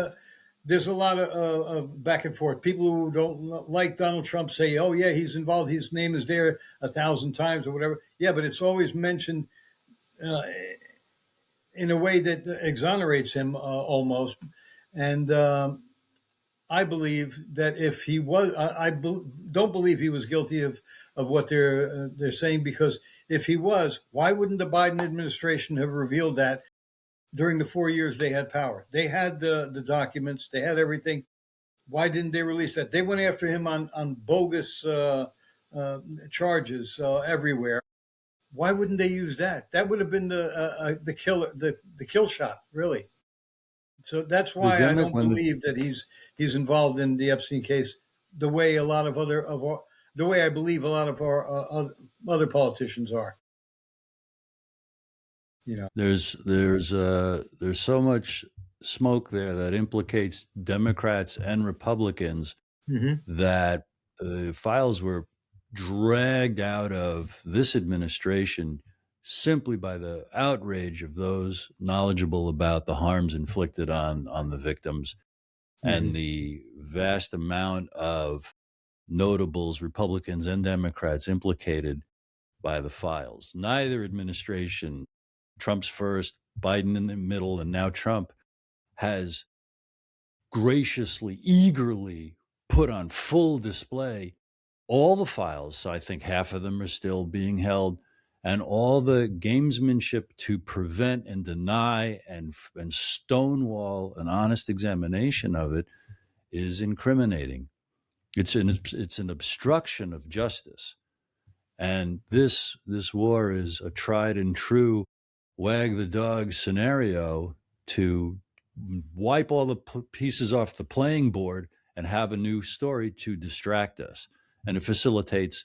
there's a lot of back and forth. People who don't like Donald Trump say, "Oh yeah, he's involved. His name is there 1,000 times or whatever." Yeah, but it's always mentioned in a way that exonerates him almost. And I believe that if he was, don't believe he was guilty of what they're saying, because if he was, why wouldn't the Biden administration have revealed that during the 4 years they had power? They had the documents, they had everything. Why didn't they release that? They went after him on bogus charges everywhere. Why wouldn't they use that? That would have been the killer, the kill shot, really. So that's why I don't believe that he's involved in the Epstein case the way a lot of the way I believe a lot of our other politicians are. There's so much smoke there that implicates Democrats and Republicans that the files were dragged out of this administration simply by the outrage of those knowledgeable about the harms inflicted on the victims and the vast amount of notables, Republicans and Democrats, implicated by the files. Neither administration, Trump's first, Biden in the middle, and now Trump, has graciously, eagerly put on full display all the files. So I think half of them are still being held, and all the gamesmanship to prevent and deny and stonewall an honest examination of it is incriminating. It's an obstruction of justice. And this war is a tried and true wag the dog scenario to wipe all the pieces off the playing board and have a new story to distract us. And it facilitates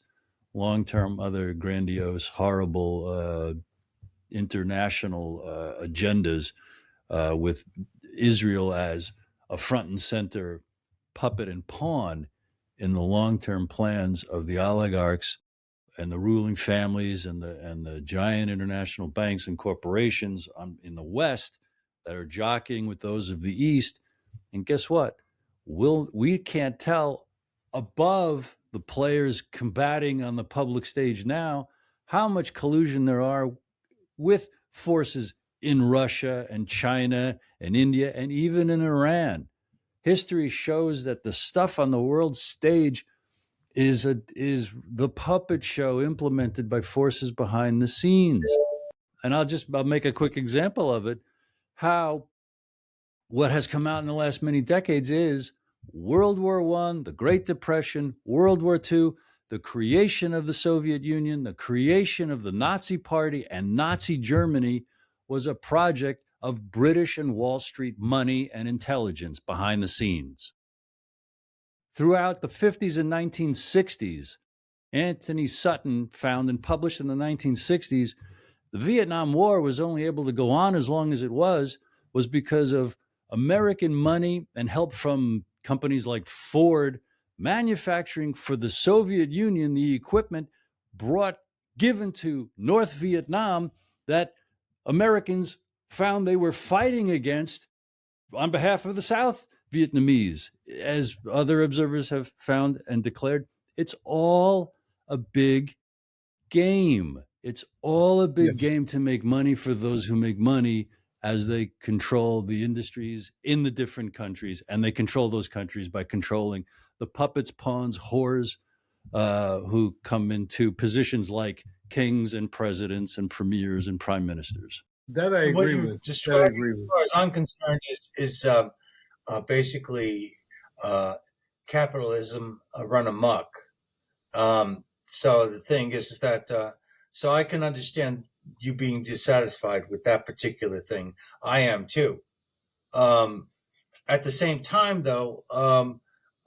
long-term other grandiose, horrible international agendas with Israel as a front and center puppet and pawn in the long-term plans of the oligarchs and the ruling families and the giant international banks and corporations in the West that are jockeying with those of the East. And guess what? We can't tell above the players combating on the public stage now how much collusion there are with forces in Russia and China and India and even in Iran. History shows that the stuff on the world stage is the puppet show implemented by forces behind the scenes. And I'll make a quick example of it. How what has come out in the last many decades is World War I, the Great Depression, World War II, the creation of the Soviet Union, the creation of the Nazi Party and Nazi Germany was a project of British and Wall Street money and intelligence behind the scenes. Throughout the 50s and 1960s, Anthony Sutton found and published in the 1960s, the Vietnam War was only able to go on as long as it was because of American money and help from companies like Ford manufacturing for the Soviet Union the equipment given to North Vietnam that Americans found they were fighting against on behalf of the South Vietnamese. As other observers have found and declared, it's all a big game. It's all a big Yeah. game to make money for those who make money as they control the industries in the different countries, and they control those countries by controlling the puppets, pawns, whores who come into positions like kings and presidents and premiers and prime ministers. That I What agree you with. described, That I agree as with. far as I'm concerned, is basically capitalism run amok. So the thing is that so I can understand you being dissatisfied with that particular thing. I am too. At the same time, though,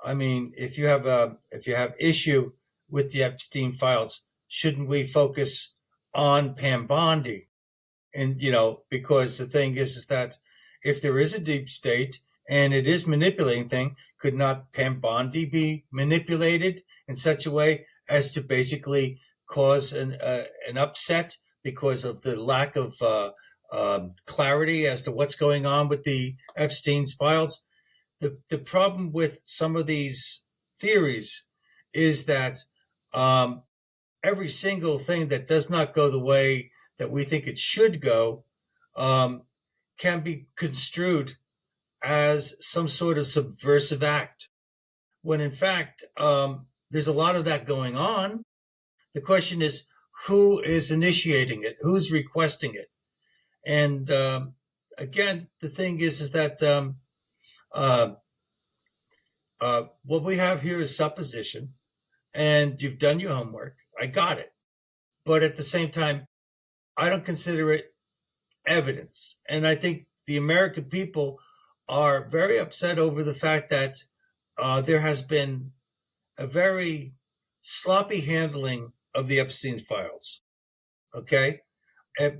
I mean, if you have issue with the Epstein files, shouldn't we focus on Pam Bondi? And because the thing is that if there is a deep state and it is manipulating thing, could not Pam Bondi be manipulated in such a way as to basically cause an upset because of the lack of clarity as to what's going on with the Epstein's files? The problem with some of these theories is that every single thing that does not go the way that we think it should go can be construed as some sort of subversive act, when in fact there's a lot of that going on. The question is, who is initiating it? Who's requesting it? And again, the thing is that what we have here is supposition, and you've done your homework. I got it. But at the same time, I don't consider it evidence. And I think the American people are very upset over the fact that there has been a very sloppy handling of the Epstein files. Okay?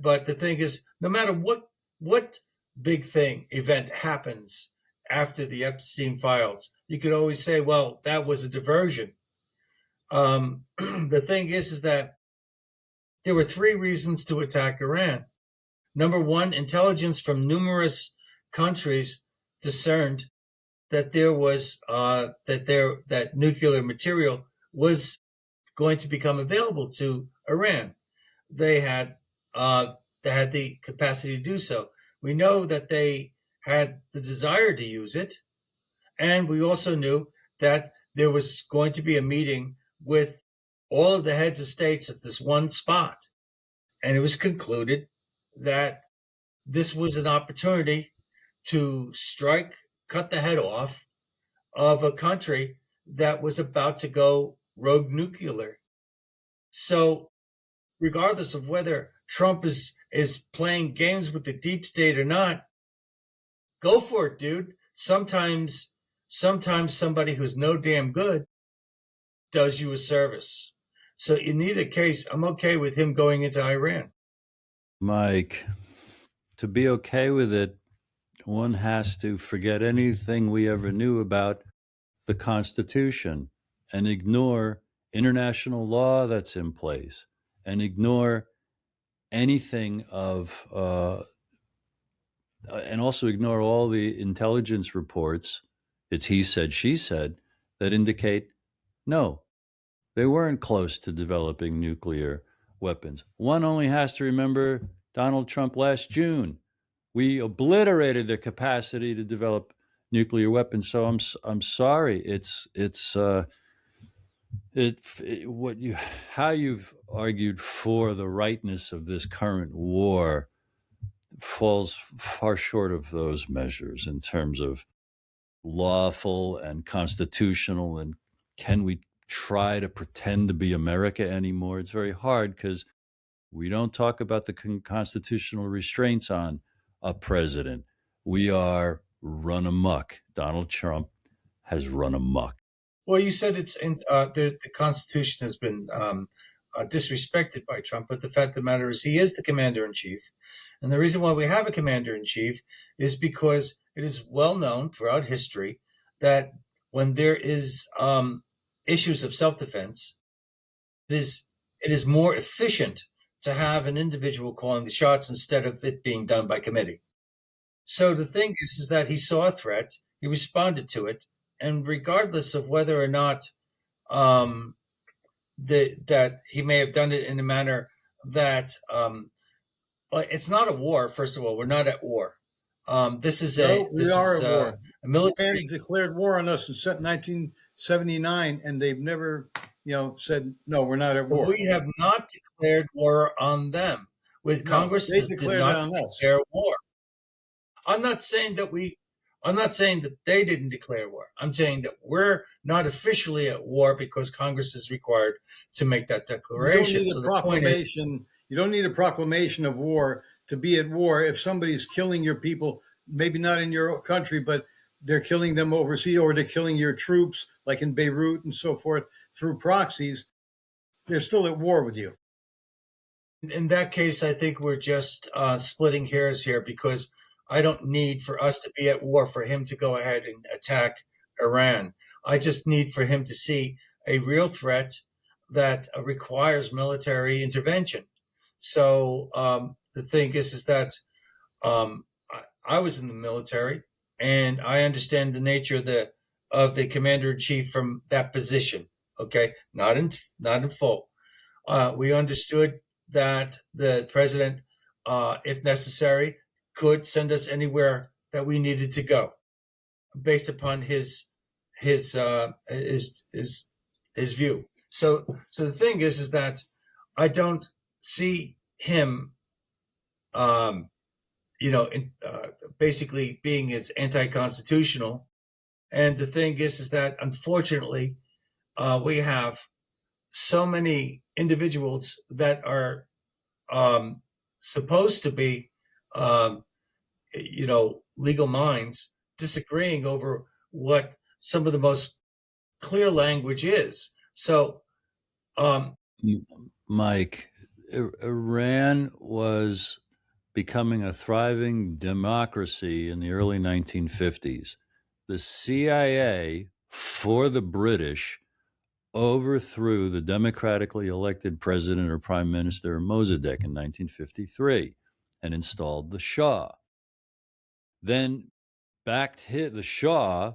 But the thing is, no matter what big event happens after the Epstein files, you could always say, well, that was a diversion. The thing is that there were 3 reasons to attack Iran. Number one, intelligence from numerous countries discerned that there was that nuclear material was going to become available to Iran. They had the capacity to do so. We know that they had the desire to use it, and we also knew that there was going to be a meeting with all of the heads of states at this one spot, and it was concluded that this was an opportunity to cut the head off of a country that was about to go rogue nuclear. So regardless of whether Trump is playing games with the deep state or not, go for it, dude. Sometimes somebody who's no damn good does you a service. So in either case, I'm okay with him going into Iran. Mike, to be okay with it, one has to forget anything we ever knew about the Constitution and ignore international law that's in place and ignore anything of, and also ignore all the intelligence reports, it's he said, she said, that indicate no, they weren't close to developing nuclear weapons. One only has to remember Donald Trump last June. We obliterated their capacity to develop nuclear weapons. So I'm sorry. How you've argued for the rightness of this current war falls far short of those measures in terms of lawful and constitutional, and can we try to pretend to be America anymore? It's very hard because we don't talk about the constitutional restraints on a president. We are run amok. Donald Trump has run amok. Well, you said the Constitution has been disrespected by Trump, but the fact of the matter is he is the commander-in-chief. And the reason why we have a commander-in-chief is because it is well known throughout history that when there is issues of self-defense, it is more efficient to have an individual calling the shots instead of it being done by committee. So the thing is that he saw a threat, he responded to it, and regardless of whether or not that he may have done it in a manner that it's not a war. First of all, we're not at war. This is we are at war. A military. Iran declared war on us in 1979, and they've never, said no, we're not at war. We have not declared war on them. Congress did not declare war. I'm not saying that they didn't declare war. I'm saying that we're not officially at war because Congress is required to make that declaration. You don't need a proclamation of war to be at war. If somebody's killing your people, maybe not in your country, but they're killing them overseas, or they're killing your troops, like in Beirut and so forth, through proxies, they're still at war with you. In that case, I think we're just splitting hairs here, because I don't need for us to be at war for him to go ahead and attack Iran. I just need for him to see a real threat that requires military intervention. So the thing is that I was in the military, and I understand the nature of the commander-in-chief from that position. Okay, not in full. We understood that the president, if necessary, could send us anywhere that we needed to go, based upon his view. So the thing is that I don't see him, basically being as anti-constitutional. And the thing is that unfortunately, we have so many individuals that are supposed to be, legal minds, disagreeing over what some of the most clear language is. So, Mike, Iran was becoming a thriving democracy in the early 1950s. The CIA, for the British, overthrew the democratically elected president or prime minister Mossadegh in 1953 and installed the Shah. Then backed the Shah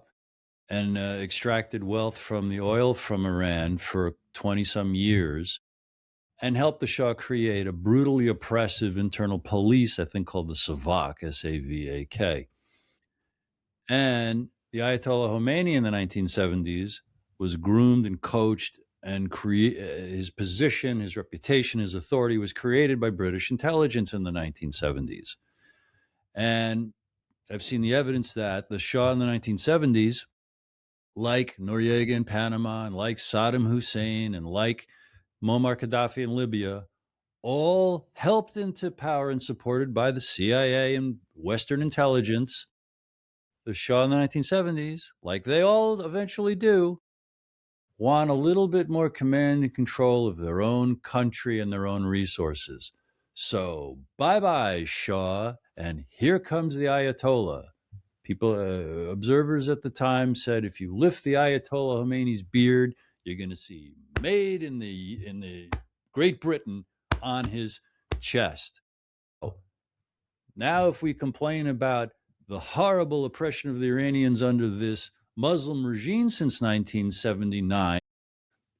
and extracted wealth from the oil from Iran for 20-some years, and helped the Shah create a brutally oppressive internal police, I think called the Savak, S-A-V-A-K. And the Ayatollah Khomeini in the 1970s was groomed and coached, and his position, his reputation, his authority was created by British intelligence in the 1970s. And I've seen the evidence that the Shah in the 1970s, like Noriega in Panama, and like Saddam Hussein, and like Muammar Gaddafi in Libya, all helped into power and supported by the CIA and Western intelligence. The Shah in the 1970s, like they all eventually do, want a little bit more command and control of their own country and their own resources. So bye-bye, Shah, and here comes the Ayatollah. People, observers at the time said, if you lift the Ayatollah Khomeini's beard, you're going to see "Made in the Great Britain" on his chest. Now, if we complain about the horrible oppression of the Iranians under this Muslim regime since 1979,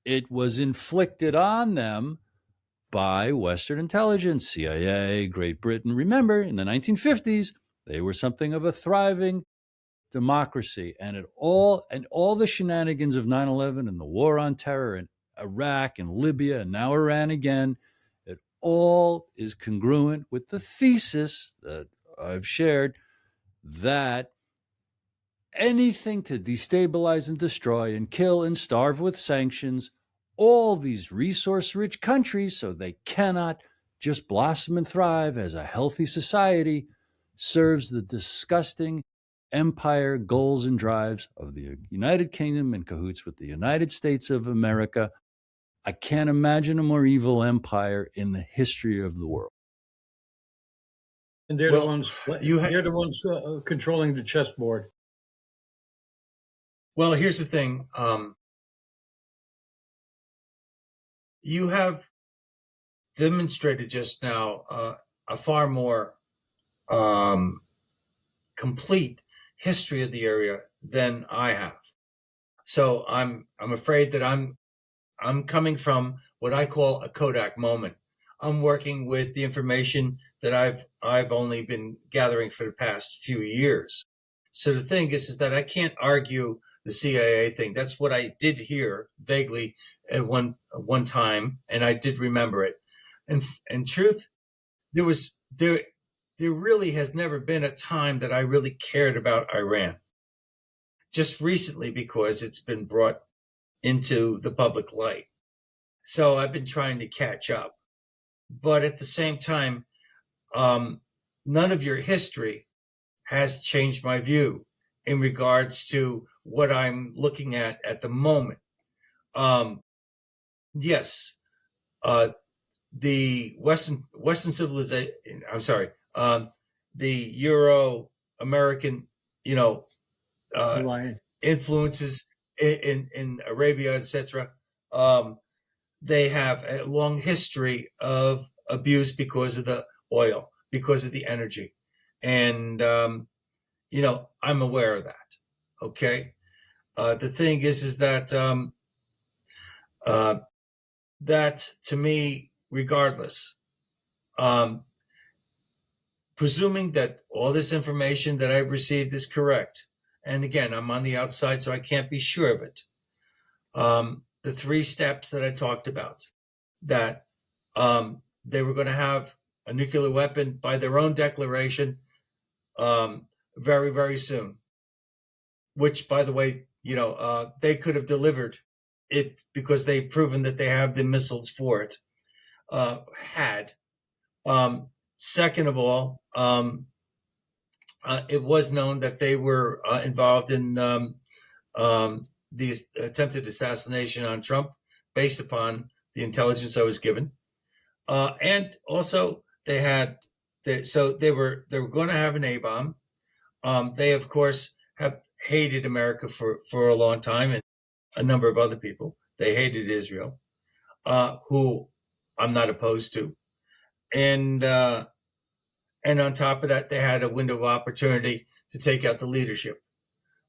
it was inflicted on them by Western intelligence, CIA, Great Britain. Remember, in the 1950s, they were something of a thriving democracy, and all the shenanigans of 9/11 and the war on terror in Iraq and Libya and now Iran again, it all is congruent with the thesis that I've shared, that anything to destabilize and destroy and kill and starve with sanctions all these resource-rich countries so they cannot just blossom and thrive as a healthy society, serves the disgusting empire goals and drives of the United Kingdom in cahoots with the United States of America. I can't imagine a more evil empire in the history of the world. And they're the ones controlling the chessboard. Well, here's the thing. You have demonstrated just now a far more complete history of the area than I have. So I'm afraid that I'm coming from what I call a Kodak moment. I'm working with the information that I've only been gathering for the past few years. So the thing is that I can't argue the CIA thing. That's what I did hear vaguely at one time, and I did remember it. And in truth, there really has never been a time that I really cared about Iran. Just recently, because it's been brought into the public light. So I've been trying to catch up. But at the same time, none of your history has changed my view in regards to what I'm looking at the moment. Yes, the Western civilization. I'm sorry, the Euro-American, influences in Arabia, etc. They have a long history of abuse because of the oil, because of the energy, and I'm aware of that. Okay, the thing is that that to me, regardless, presuming that all this information that I've received is correct, and again, I'm on the outside, so I can't be sure of it. The 3 steps that I talked about, that they were going to have a nuclear weapon by their own declaration very, very soon, which, by the way, they could have delivered it because they've proven that they have the missiles for it. Second of all, it was known that they were involved in the attempted assassination on Trump based upon the intelligence I was given. And also they were going to have an A-bomb. They, of course, have hated America for a long time, and a number of other people. They hated Israel, who I'm not opposed to. And on top of that, they had a window of opportunity to take out the leadership.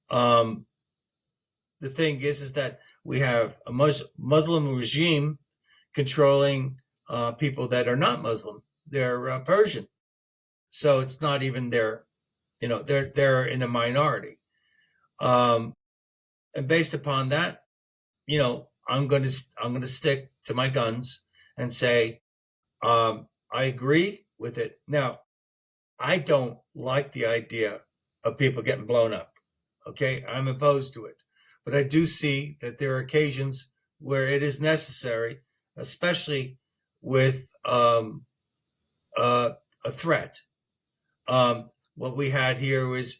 The thing is that we have a Muslim regime controlling people that are not Muslim. They're Persian. So it's not even they're in a minority. And based upon that, I'm going to stick to my guns and say, I agree with it. Now, I don't like the idea of people getting blown up. Okay, I'm opposed to it. But I do see that there are occasions where it is necessary, especially with a threat. What we had here was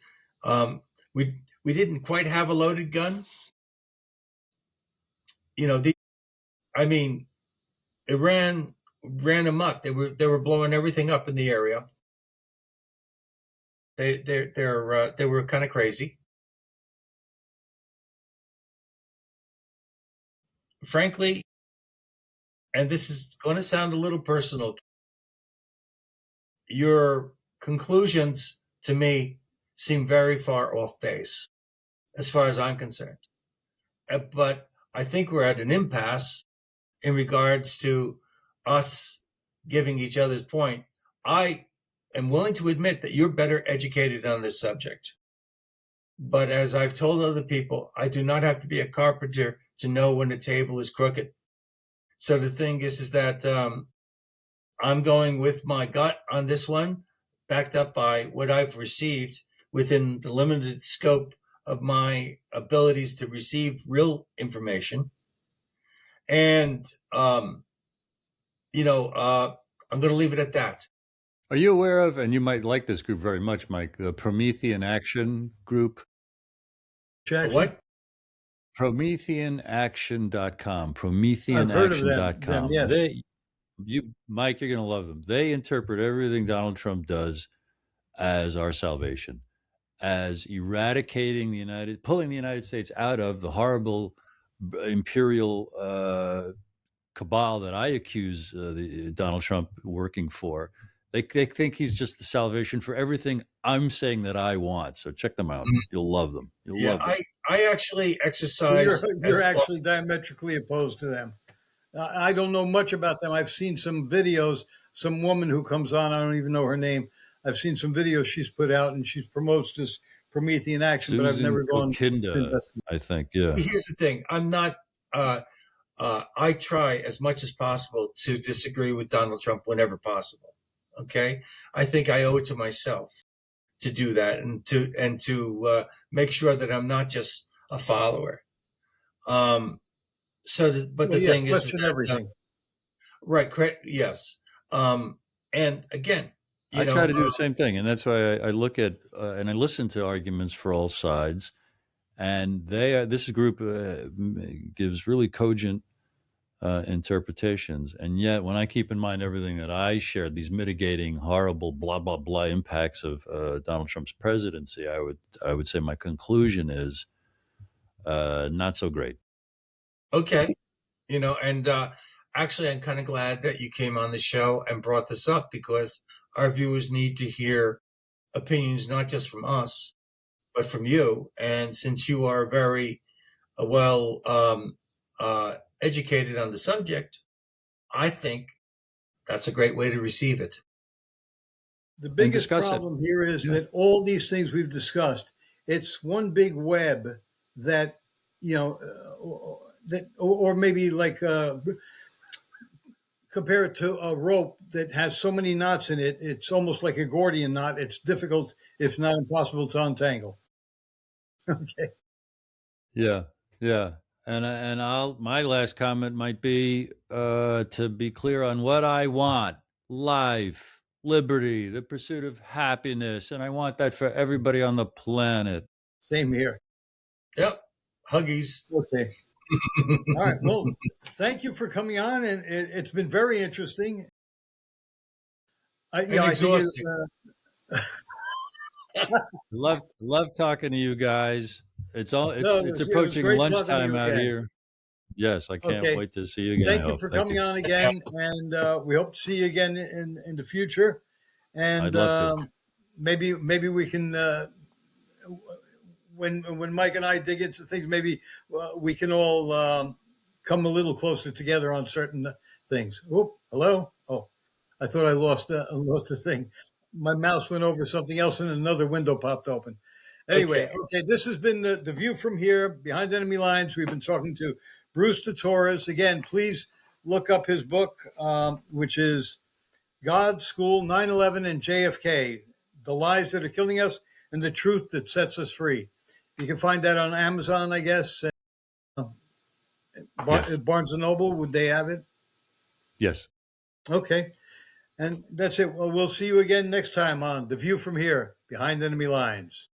we didn't quite have a loaded gun. Iran ran amok. They were blowing everything up in the area. They were kind of crazy. Frankly, and this is going to sound a little personal, your conclusions to me seem very far off base as far as I'm concerned. But I think we're at an impasse in regards to us giving each other's point. I am willing to admit that you're better educated on this subject. But as I've told other people, I do not have to be a carpenter to know when a table is crooked. So the thing is that I'm going with my gut on this one, backed up by what I've received within the limited scope of my abilities to receive real information. And, I'm going to leave it at that. Are you aware of, and you might like this group very much, Mike, the Promethean Action Group? What? PrometheanAction.com. PrometheanAction.com. Yes. Mike, you're going to love them. They interpret everything Donald Trump does as our salvation, as eradicating pulling the United States out of the horrible imperial cabal that I accuse Donald Trump working for. They think he's just the salvation for everything I'm saying that I want. So check them out. You'll love them. You'll love them. I actually exercise. You're actually diametrically opposed to them. I don't know much about them. I've seen some videos. Some woman who comes on, I don't even know her name. I've seen some videos she's put out, and she promotes this Promethean action, but I've Susan never gone to Kokinda, investigate. I think. Yeah. Here's the thing. I'm not. I try as much as possible to disagree with Donald Trump whenever possible. Okay, I think I owe it to myself to do that and to make sure that I'm not just a follower. But the thing is question that, everything. right? Correct. Yes. And again, I try to do the same thing, and that's why I look at and I listen to arguments for all sides, and this group gives really cogent interpretations, and yet when I keep in mind everything that I shared, these mitigating, horrible, blah blah blah impacts of Donald Trump's presidency, I would say my conclusion is not so great. Okay, and actually, I'm kind of glad that you came on the show and brought this up because our viewers need to hear opinions not just from us, but from you. And since you are very well educated on the subject, I think that's a great way to receive it. The biggest problem here is that all these things we've discussed, it's one big web that, that, or maybe like compare it to a rope that has so many knots in it. It's almost like a Gordian knot. It's difficult, if not impossible, to untangle. Okay. Yeah. Yeah. And my last comment might be to be clear on what I want: life, liberty, the pursuit of happiness, and I want that for everybody on the planet. Same here. Yep. Huggies. Okay. All right. Well, thank you for coming on, and it's been very interesting. Exhausting. Love talking to you guys. It's approaching lunchtime out here. Yes, I can't wait to see you again. Thank you for coming on again, and we hope to see you again in the future. And I'd love to. Maybe we can. When Mike and I dig into things, maybe we can all come a little closer together on certain things. Whoop, hello. Oh, I thought I lost the thing. My mouse went over something else, and another window popped open. Anyway, okay, this has been the View from Here, Behind Enemy Lines. We've been talking to Bruce De Torres. Again, please look up his book, which is God, School, 9/11, and JFK: The Lies That Are Killing Us and the Truth That Sets Us Free. You can find that on Amazon, I guess. Yes. Barnes & Noble, would they have it? Yes. Okay. And that's it. Well, we'll see you again next time on The View from Here, Behind Enemy Lines.